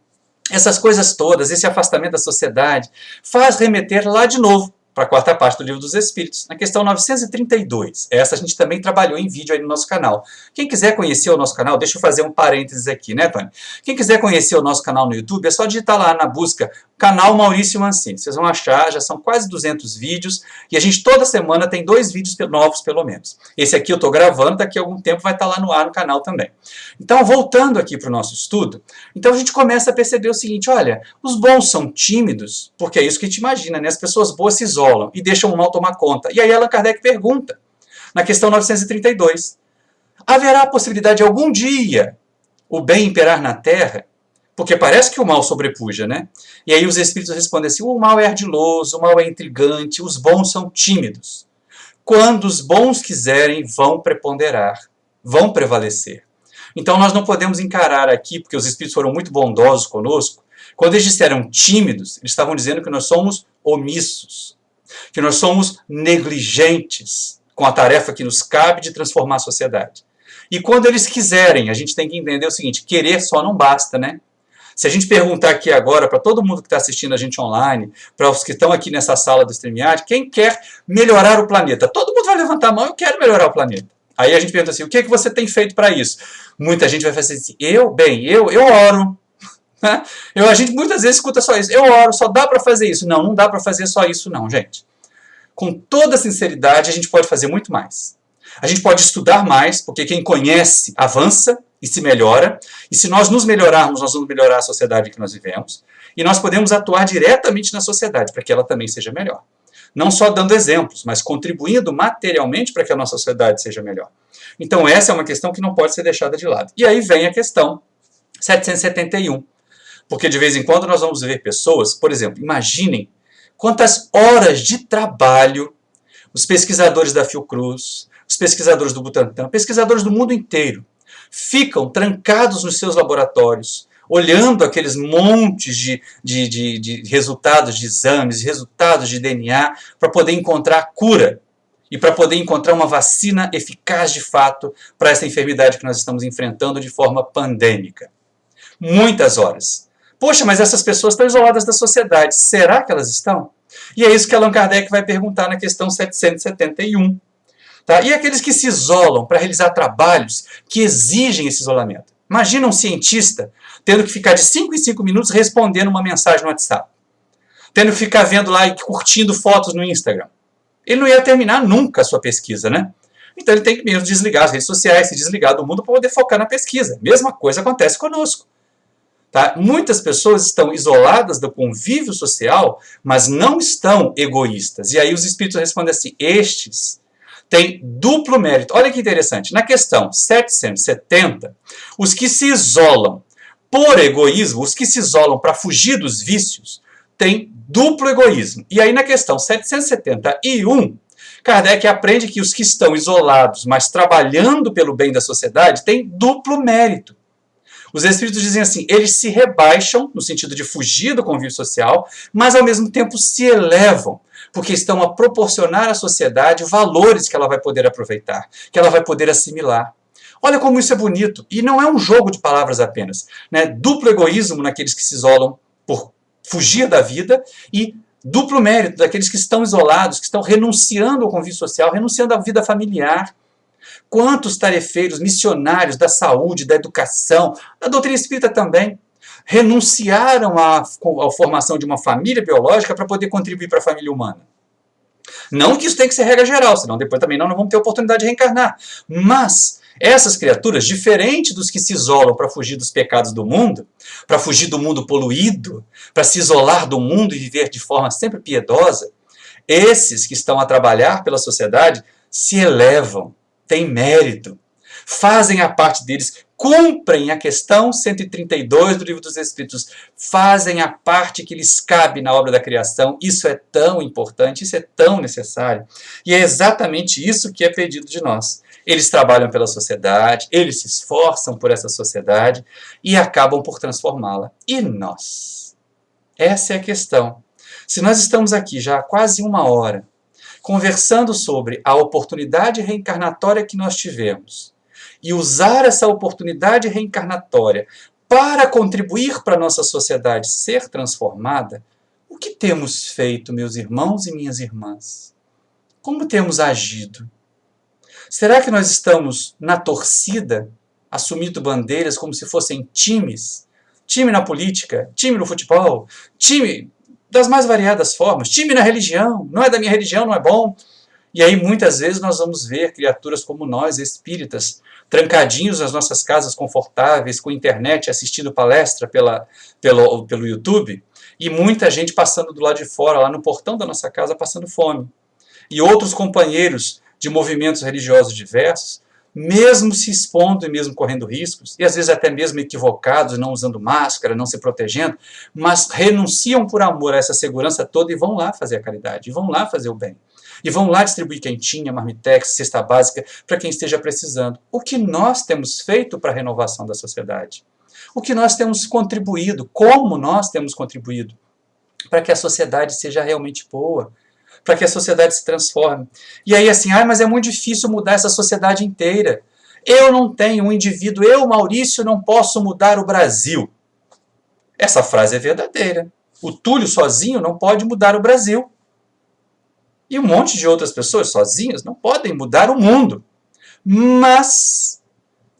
Speaker 2: Essas coisas todas, esse afastamento da sociedade, faz remeter lá de novo para a quarta parte do Livro dos Espíritos, na questão 932. Essa a gente também trabalhou em vídeo aí no nosso canal. Quem quiser conhecer o nosso canal, deixa eu fazer um parênteses aqui, né, Tony? Quem quiser conhecer o nosso canal no YouTube, é só digitar lá na busca Canal Maurício Mancini. Vocês vão achar, já são quase 200 vídeos, e a gente toda semana tem 2 vídeos novos, pelo menos. Esse aqui eu estou gravando, daqui a algum tempo vai estar lá no ar no canal também. Então, voltando aqui para o nosso estudo, então a gente começa a perceber o seguinte, olha, os bons são tímidos, porque é isso que a gente imagina, né? As pessoas boas se isolam e deixam o mal tomar conta. E aí Allan Kardec pergunta, na questão 932, haverá a possibilidade de algum dia o bem imperar na Terra? Porque parece que o mal sobrepuja, né? E aí os Espíritos respondem assim, o mal é ardiloso, o mal é intrigante, os bons são tímidos. Quando os bons quiserem, vão preponderar, vão prevalecer. Então nós não podemos encarar aqui, porque os Espíritos foram muito bondosos conosco, quando eles disseram tímidos, eles estavam dizendo que nós somos omissos, que nós somos negligentes com a tarefa que nos cabe de transformar a sociedade. E quando eles quiserem, a gente tem que entender o seguinte, querer só não basta, né? Se a gente perguntar aqui agora para todo mundo que está assistindo a gente online, para os que estão aqui nessa sala do StreamYard, quem quer melhorar o planeta? Todo mundo vai levantar a mão, eu quero melhorar o planeta. Aí a gente pergunta assim, o que é que você tem feito para isso? Muita gente vai fazer assim, eu oro. A gente muitas vezes escuta só isso, eu oro, só dá para fazer isso. Não, não dá para fazer só isso não, gente. Com toda sinceridade, a gente pode fazer muito mais. A gente pode estudar mais, porque quem conhece avança e se melhora. E se nós nos melhorarmos, nós vamos melhorar a sociedade que nós vivemos. E nós podemos atuar diretamente na sociedade, para que ela também seja melhor. Não só dando exemplos, mas contribuindo materialmente para que a nossa sociedade seja melhor. Então essa é uma questão que não pode ser deixada de lado. E aí vem a questão 771. Porque de vez em quando nós vamos ver pessoas, por exemplo, imaginem quantas horas de trabalho os pesquisadores da Fiocruz, os pesquisadores do Butantan, pesquisadores do mundo inteiro, ficam trancados nos seus laboratórios, olhando aqueles montes de resultados de exames, resultados de DNA, para poder encontrar cura e para poder encontrar uma vacina eficaz de fato para essa enfermidade que nós estamos enfrentando de forma pandêmica. Muitas horas. Poxa, mas essas pessoas estão isoladas da sociedade. Será que elas estão? E é isso que Allan Kardec vai perguntar na questão 771. Tá? E aqueles que se isolam para realizar trabalhos que exigem esse isolamento. Imagina um cientista tendo que ficar de 5 em 5 minutos respondendo uma mensagem no WhatsApp. Tendo que ficar vendo lá e curtindo fotos no Instagram. Ele não ia terminar nunca a sua pesquisa, né? Então ele tem que mesmo desligar as redes sociais, se desligar do mundo para poder focar na pesquisa. Mesma coisa acontece conosco. Tá? Muitas pessoas estão isoladas do convívio social, mas não estão egoístas. E aí os Espíritos respondem assim, estes tem duplo mérito. Olha que interessante. Na questão 770, os que se isolam por egoísmo, os que se isolam para fugir dos vícios, têm duplo egoísmo. E aí na questão 771, Kardec aprende que os que estão isolados, mas trabalhando pelo bem da sociedade, têm duplo mérito. Os espíritos dizem assim, eles se rebaixam, no sentido de fugir do convívio social, mas ao mesmo tempo se elevam, porque estão a proporcionar à sociedade valores que ela vai poder aproveitar, que ela vai poder assimilar. Olha como isso é bonito. E não é um jogo de palavras apenas, né? Duplo egoísmo naqueles que se isolam por fugir da vida e duplo mérito daqueles que estão isolados, que estão renunciando ao convívio social, renunciando à vida familiar. Quantos tarefeiros, missionários da saúde, da educação, da doutrina espírita também, renunciaram à formação de uma família biológica para poder contribuir para a família humana. Não que isso tenha que ser regra geral, senão depois também não vamos ter oportunidade de reencarnar. Mas essas criaturas, diferente dos que se isolam para fugir dos pecados do mundo, para fugir do mundo poluído, para se isolar do mundo e viver de forma sempre piedosa, esses que estão a trabalhar pela sociedade se elevam, têm mérito, fazem a parte deles, cumprem a questão 132 do Livro dos Espíritos, fazem a parte que lhes cabe na obra da criação. Isso é tão importante, isso é tão necessário. E é exatamente isso que é pedido de nós. Eles trabalham pela sociedade, eles se esforçam por essa sociedade e acabam por transformá-la. E nós? Essa é a questão. Se nós estamos aqui já há quase uma hora, conversando sobre a oportunidade reencarnatória que nós tivemos, e usar essa oportunidade reencarnatória para contribuir para a nossa sociedade ser transformada, o que temos feito, meus irmãos e minhas irmãs? Como temos agido? Será que nós estamos na torcida, assumindo bandeiras como se fossem times? Time na política, time no futebol, time das mais variadas formas, time na religião, não é da minha religião, não é bom. E aí muitas vezes nós vamos ver criaturas como nós, espíritas, trancadinhos nas nossas casas confortáveis, com internet, assistindo palestra pelo YouTube, e muita gente passando do lado de fora, lá no portão da nossa casa, passando fome. E outros companheiros de movimentos religiosos diversos, mesmo se expondo e mesmo correndo riscos, e às vezes até mesmo equivocados, não usando máscara, não se protegendo, mas renunciam por amor a essa segurança toda e vão lá fazer a caridade, e vão lá fazer o bem. E vão lá distribuir quentinha, marmitex, cesta básica, para quem esteja precisando. O que nós temos feito para a renovação da sociedade? O que nós temos contribuído? Como nós temos contribuído? Para que a sociedade seja realmente boa, para que a sociedade se transforme. E aí assim, mas é muito difícil mudar essa sociedade inteira. Eu não tenho um indivíduo, eu, Maurício, não posso mudar o Brasil. Essa frase é verdadeira. O Túlio sozinho não pode mudar o Brasil. E um monte de outras pessoas sozinhas não podem mudar o mundo. Mas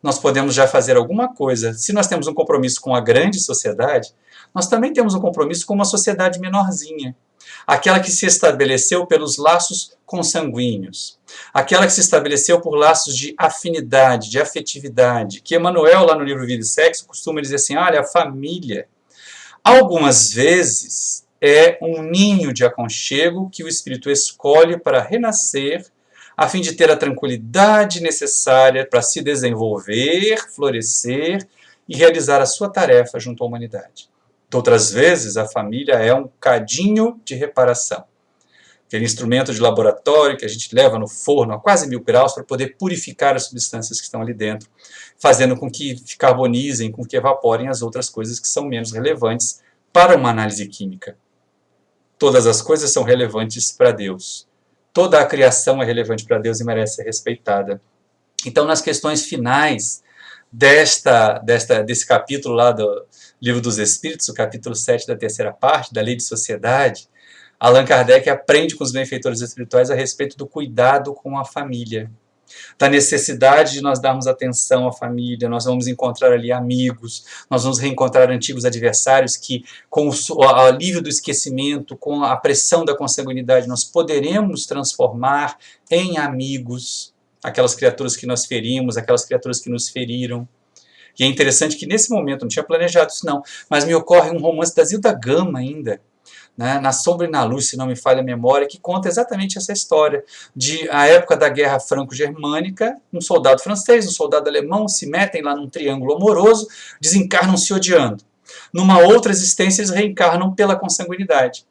Speaker 2: nós podemos já fazer alguma coisa. Se nós temos um compromisso com a grande sociedade, nós também temos um compromisso com uma sociedade menorzinha. Aquela que se estabeleceu pelos laços consanguíneos. Aquela que se estabeleceu por laços de afinidade, de afetividade. Que Emmanuel, lá no livro Vida e Sexo, costuma dizer assim, olha, a família, algumas vezes, é um ninho de aconchego que o espírito escolhe para renascer, a fim de ter a tranquilidade necessária para se desenvolver, florescer e realizar a sua tarefa junto à humanidade. Outras vezes, a família é um cadinho de reparação. Aquele instrumento de laboratório que a gente leva no forno a quase 1000 graus para poder purificar as substâncias que estão ali dentro, fazendo com que carbonizem, com que evaporem as outras coisas que são menos relevantes para uma análise química. Todas as coisas são relevantes para Deus. Toda a criação é relevante para Deus e merece ser respeitada. Então, nas questões finais desse capítulo lá do Livro dos Espíritos, o capítulo 7 da terceira parte, da Lei de Sociedade, Allan Kardec aprende com os benfeitores espirituais a respeito do cuidado com a família, da necessidade de nós darmos atenção à família. Nós vamos encontrar ali amigos, nós vamos reencontrar antigos adversários que, com o alívio do esquecimento, com a pressão da consanguinidade, nós poderemos transformar em amigos aquelas criaturas que nós ferimos, aquelas criaturas que nos feriram. E é interessante que nesse momento, não tinha planejado isso não, mas me ocorre um romance da Zilda Gama ainda, né, Na Sombra e na Luz, se não me falha a memória, que conta exatamente essa história de a época da Guerra Franco-Germânica, um soldado francês, um soldado alemão se metem lá num triângulo amoroso, desencarnam se odiando. Numa outra existência, eles reencarnam pela consanguinidade.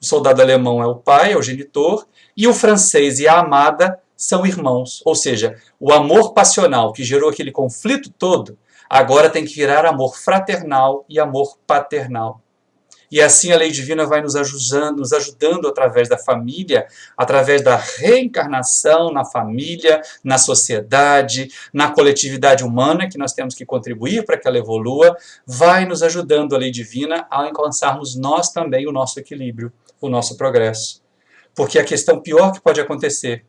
Speaker 2: O soldado alemão é o pai, é o genitor, e o francês e a amada são irmãos. Ou seja, o amor passional que gerou aquele conflito todo, agora tem que virar amor fraternal e amor paternal. E assim a lei divina vai nos ajudando através da família, através da reencarnação na família, na sociedade, na coletividade humana, que nós temos que contribuir para que ela evolua, vai nos ajudando a lei divina a alcançarmos nós também o nosso equilíbrio, o nosso progresso. Porque a questão pior que pode acontecer,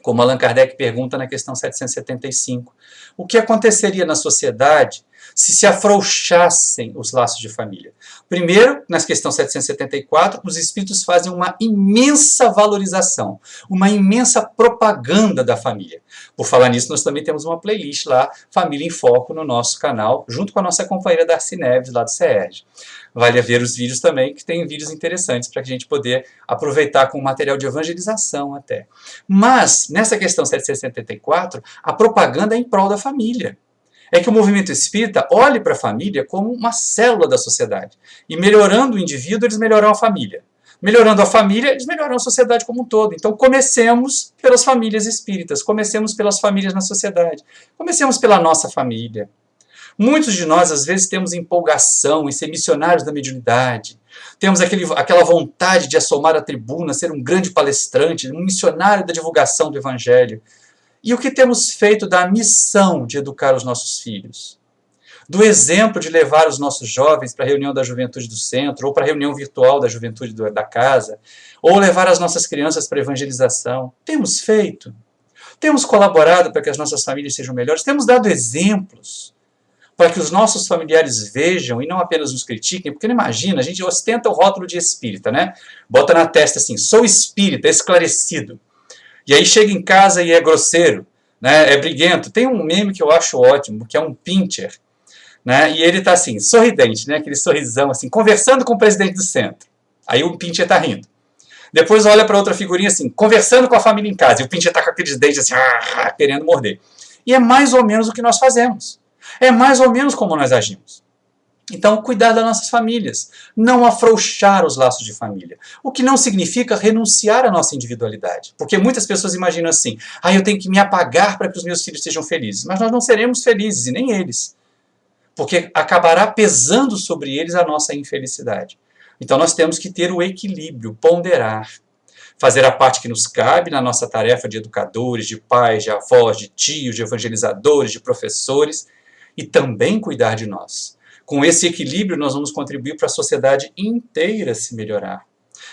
Speaker 2: como Allan Kardec pergunta na questão 775, o que aconteceria na sociedade se afrouxassem os laços de família? Primeiro, na questão 774, os espíritos fazem uma imensa valorização, uma imensa propaganda da família. Por falar nisso, nós também temos uma playlist lá, Família em Foco, no nosso canal, junto com a nossa companheira Darcy Neves, lá do CERJ. Vale a ver os vídeos também, que tem vídeos interessantes para a gente poder aproveitar com material de evangelização até. Mas, nessa questão 774, a propaganda é em prol da família. É que o movimento espírita olhe para a família como uma célula da sociedade. E melhorando o indivíduo, eles melhoram a família. Melhorando a família, eles melhoram a sociedade como um todo. Então comecemos pelas famílias espíritas, comecemos pelas famílias na sociedade, comecemos pela nossa família. Muitos de nós, às vezes, temos empolgação em ser missionários da mediunidade. Temos aquela vontade de assomar a tribuna, ser um grande palestrante, um missionário da divulgação do Evangelho. E o que temos feito da missão de educar os nossos filhos? Do exemplo de levar os nossos jovens para a reunião da juventude do centro, ou para a reunião virtual da juventude da casa, ou levar as nossas crianças para a evangelização? Temos feito? Temos colaborado para que as nossas famílias sejam melhores? Temos dado exemplos para que os nossos familiares vejam e não apenas nos critiquem? Porque não imagina, a gente ostenta o rótulo de espírita, né? Bota na testa assim, sou espírita, esclarecido. E aí chega em casa e é grosseiro, né? É briguento. Tem um meme que eu acho ótimo, que é um pincher, né? E ele está assim, sorridente, né? Aquele sorrisão assim, conversando com o presidente do centro. Aí o pincher está rindo. Depois olha para outra figurinha assim, conversando com a família em casa. E o pincher está com aqueles dentes assim, querendo morder. E é mais ou menos o que nós fazemos. É mais ou menos como nós agimos. Então, cuidar das nossas famílias, não afrouxar os laços de família. O que não significa renunciar à nossa individualidade. Porque muitas pessoas imaginam assim, eu tenho que me apagar para que os meus filhos sejam felizes. Mas nós não seremos felizes, e nem eles. Porque acabará pesando sobre eles a nossa infelicidade. Então nós temos que ter o equilíbrio, ponderar. Fazer a parte que nos cabe na nossa tarefa de educadores, de pais, de avós, de tios, de evangelizadores, de professores, e também cuidar de nós. Com esse equilíbrio, nós vamos contribuir para a sociedade inteira se melhorar.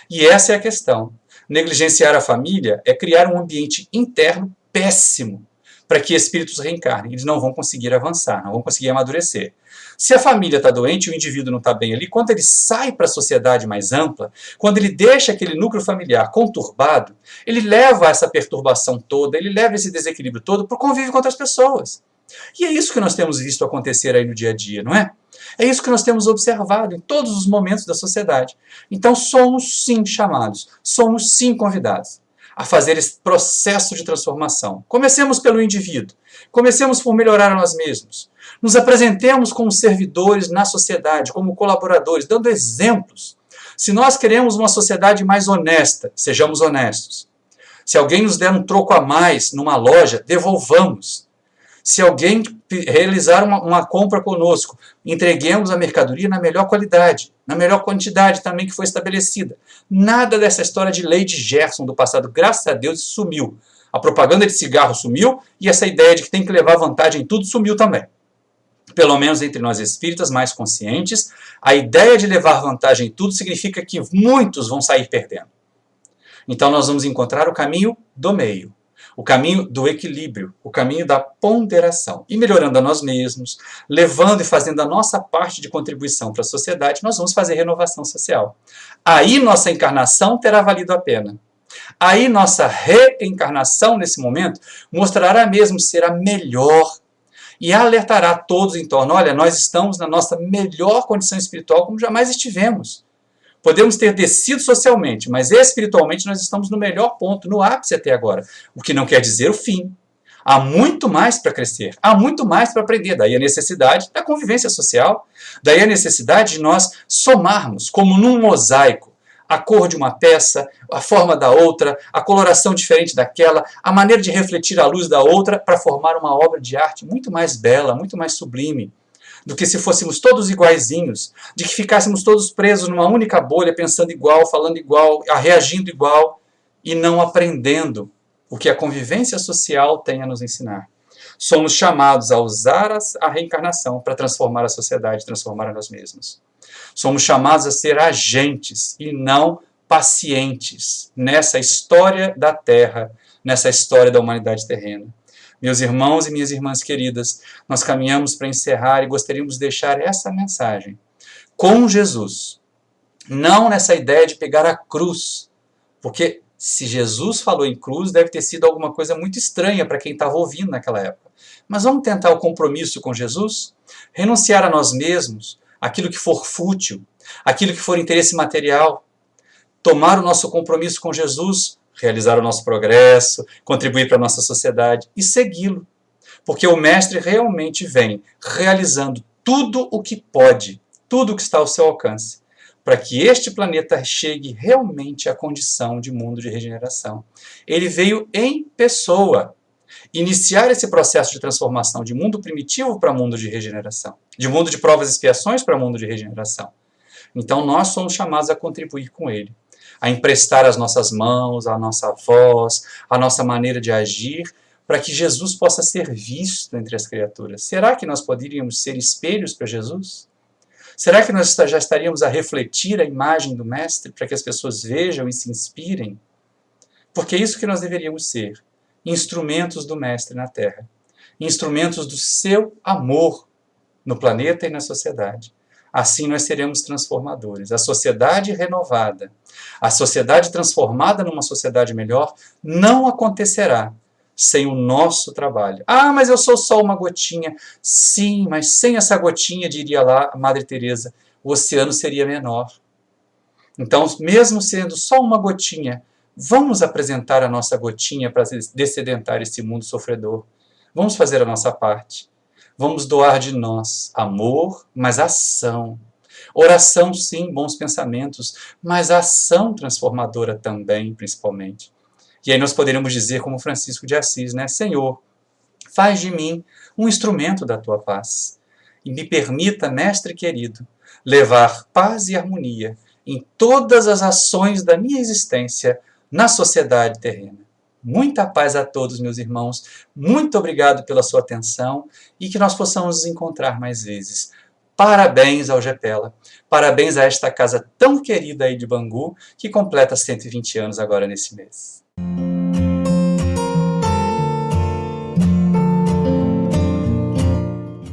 Speaker 2: E essa é a questão. Negligenciar a família é criar um ambiente interno péssimo para que espíritos reencarnem. Eles não vão conseguir avançar, não vão conseguir amadurecer. Se a família está doente, o indivíduo não está bem ali, quando ele sai para a sociedade mais ampla, quando ele deixa aquele núcleo familiar conturbado, ele leva essa perturbação toda, ele leva esse desequilíbrio todo para o convívio com outras pessoas. E é isso que nós temos visto acontecer aí no dia a dia, não é? É isso que nós temos observado em todos os momentos da sociedade. Então somos sim chamados, somos sim convidados a fazer esse processo de transformação. Comecemos pelo indivíduo, comecemos por melhorar a nós mesmos. Nos apresentemos como servidores na sociedade, como colaboradores, dando exemplos. Se nós queremos uma sociedade mais honesta, sejamos honestos. Se alguém nos der um troco a mais numa loja, devolvamos. Se alguém realizar uma compra conosco, entreguemos a mercadoria na melhor qualidade, na melhor quantidade também que foi estabelecida. Nada dessa história de lei de Gerson do passado, graças a Deus, sumiu. A propaganda de cigarro sumiu e essa ideia de que tem que levar vantagem em tudo sumiu também. Pelo menos entre nós espíritas mais conscientes, a ideia de levar vantagem em tudo significa que muitos vão sair perdendo. Então nós vamos encontrar o caminho do meio. O caminho do equilíbrio, o caminho da ponderação. E melhorando a nós mesmos, levando e fazendo a nossa parte de contribuição para a sociedade, nós vamos fazer renovação social. Aí nossa encarnação terá valido a pena. Aí nossa reencarnação, nesse momento, mostrará mesmo ser a melhor e alertará a todos em torno, olha, nós estamos na nossa melhor condição espiritual como jamais estivemos. Podemos ter descido socialmente, mas espiritualmente nós estamos no melhor ponto, no ápice até agora. O que não quer dizer o fim. Há muito mais para crescer, há muito mais para aprender. Daí a necessidade da convivência social, daí a necessidade de nós somarmos, como num mosaico, a cor de uma peça, a forma da outra, a coloração diferente daquela, a maneira de refletir a luz da outra para formar uma obra de arte muito mais bela, muito mais sublime, do que se fôssemos todos iguaizinhos, de que ficássemos todos presos numa única bolha, pensando igual, falando igual, reagindo igual e não aprendendo o que a convivência social tem a nos ensinar. Somos chamados a usar a reencarnação para transformar a sociedade, transformar a nós mesmos. Somos chamados a ser agentes e não pacientes nessa história da Terra, nessa história da humanidade terrena. Meus irmãos e minhas irmãs queridas, nós caminhamos para encerrar e gostaríamos de deixar essa mensagem com Jesus. Não nessa ideia de pegar a cruz, porque se Jesus falou em cruz, deve ter sido alguma coisa muito estranha para quem estava ouvindo naquela época. Mas vamos tentar o compromisso com Jesus? Renunciar a nós mesmos, aquilo que for fútil, aquilo que for interesse material, tomar o nosso compromisso com Jesus, realizar o nosso progresso, contribuir para a nossa sociedade e segui-lo. Porque o Mestre realmente vem realizando tudo o que pode, tudo o que está ao seu alcance, para que este planeta chegue realmente à condição de mundo de regeneração. Ele veio em pessoa iniciar esse processo de transformação de mundo primitivo para mundo de regeneração, de mundo de provas e expiações para mundo de regeneração. Então nós somos chamados a contribuir com ele, a emprestar as nossas mãos, a nossa voz, a nossa maneira de agir, para que Jesus possa ser visto entre as criaturas. Será que nós poderíamos ser espelhos para Jesus? Será que nós já estaríamos a refletir a imagem do Mestre para que as pessoas vejam e se inspirem? Porque é isso que nós deveríamos ser, instrumentos do Mestre na Terra, instrumentos do seu amor no planeta e na sociedade. Assim nós seremos transformadores. A sociedade renovada, a sociedade transformada numa sociedade melhor, não acontecerá sem o nosso trabalho. Ah, mas eu sou só uma gotinha. Sim, mas sem essa gotinha, diria lá a Madre Teresa, o oceano seria menor. Então, mesmo sendo só uma gotinha, vamos apresentar a nossa gotinha para dessedentar esse mundo sofredor. Vamos fazer a nossa parte. Vamos doar de nós amor, mas ação. Oração, sim, bons pensamentos, mas ação transformadora também, principalmente. E aí nós poderíamos dizer, como Francisco de Assis, né? Senhor, faz de mim um instrumento da tua paz. E me permita, Mestre querido, levar paz e harmonia em todas as ações da minha existência na sociedade terrena. Muita paz a todos, meus irmãos. Muito obrigado pela sua atenção e que nós possamos nos encontrar mais vezes. Parabéns ao GEPELA. Parabéns a esta casa tão querida aí de Bangu, que completa 120 anos agora nesse mês.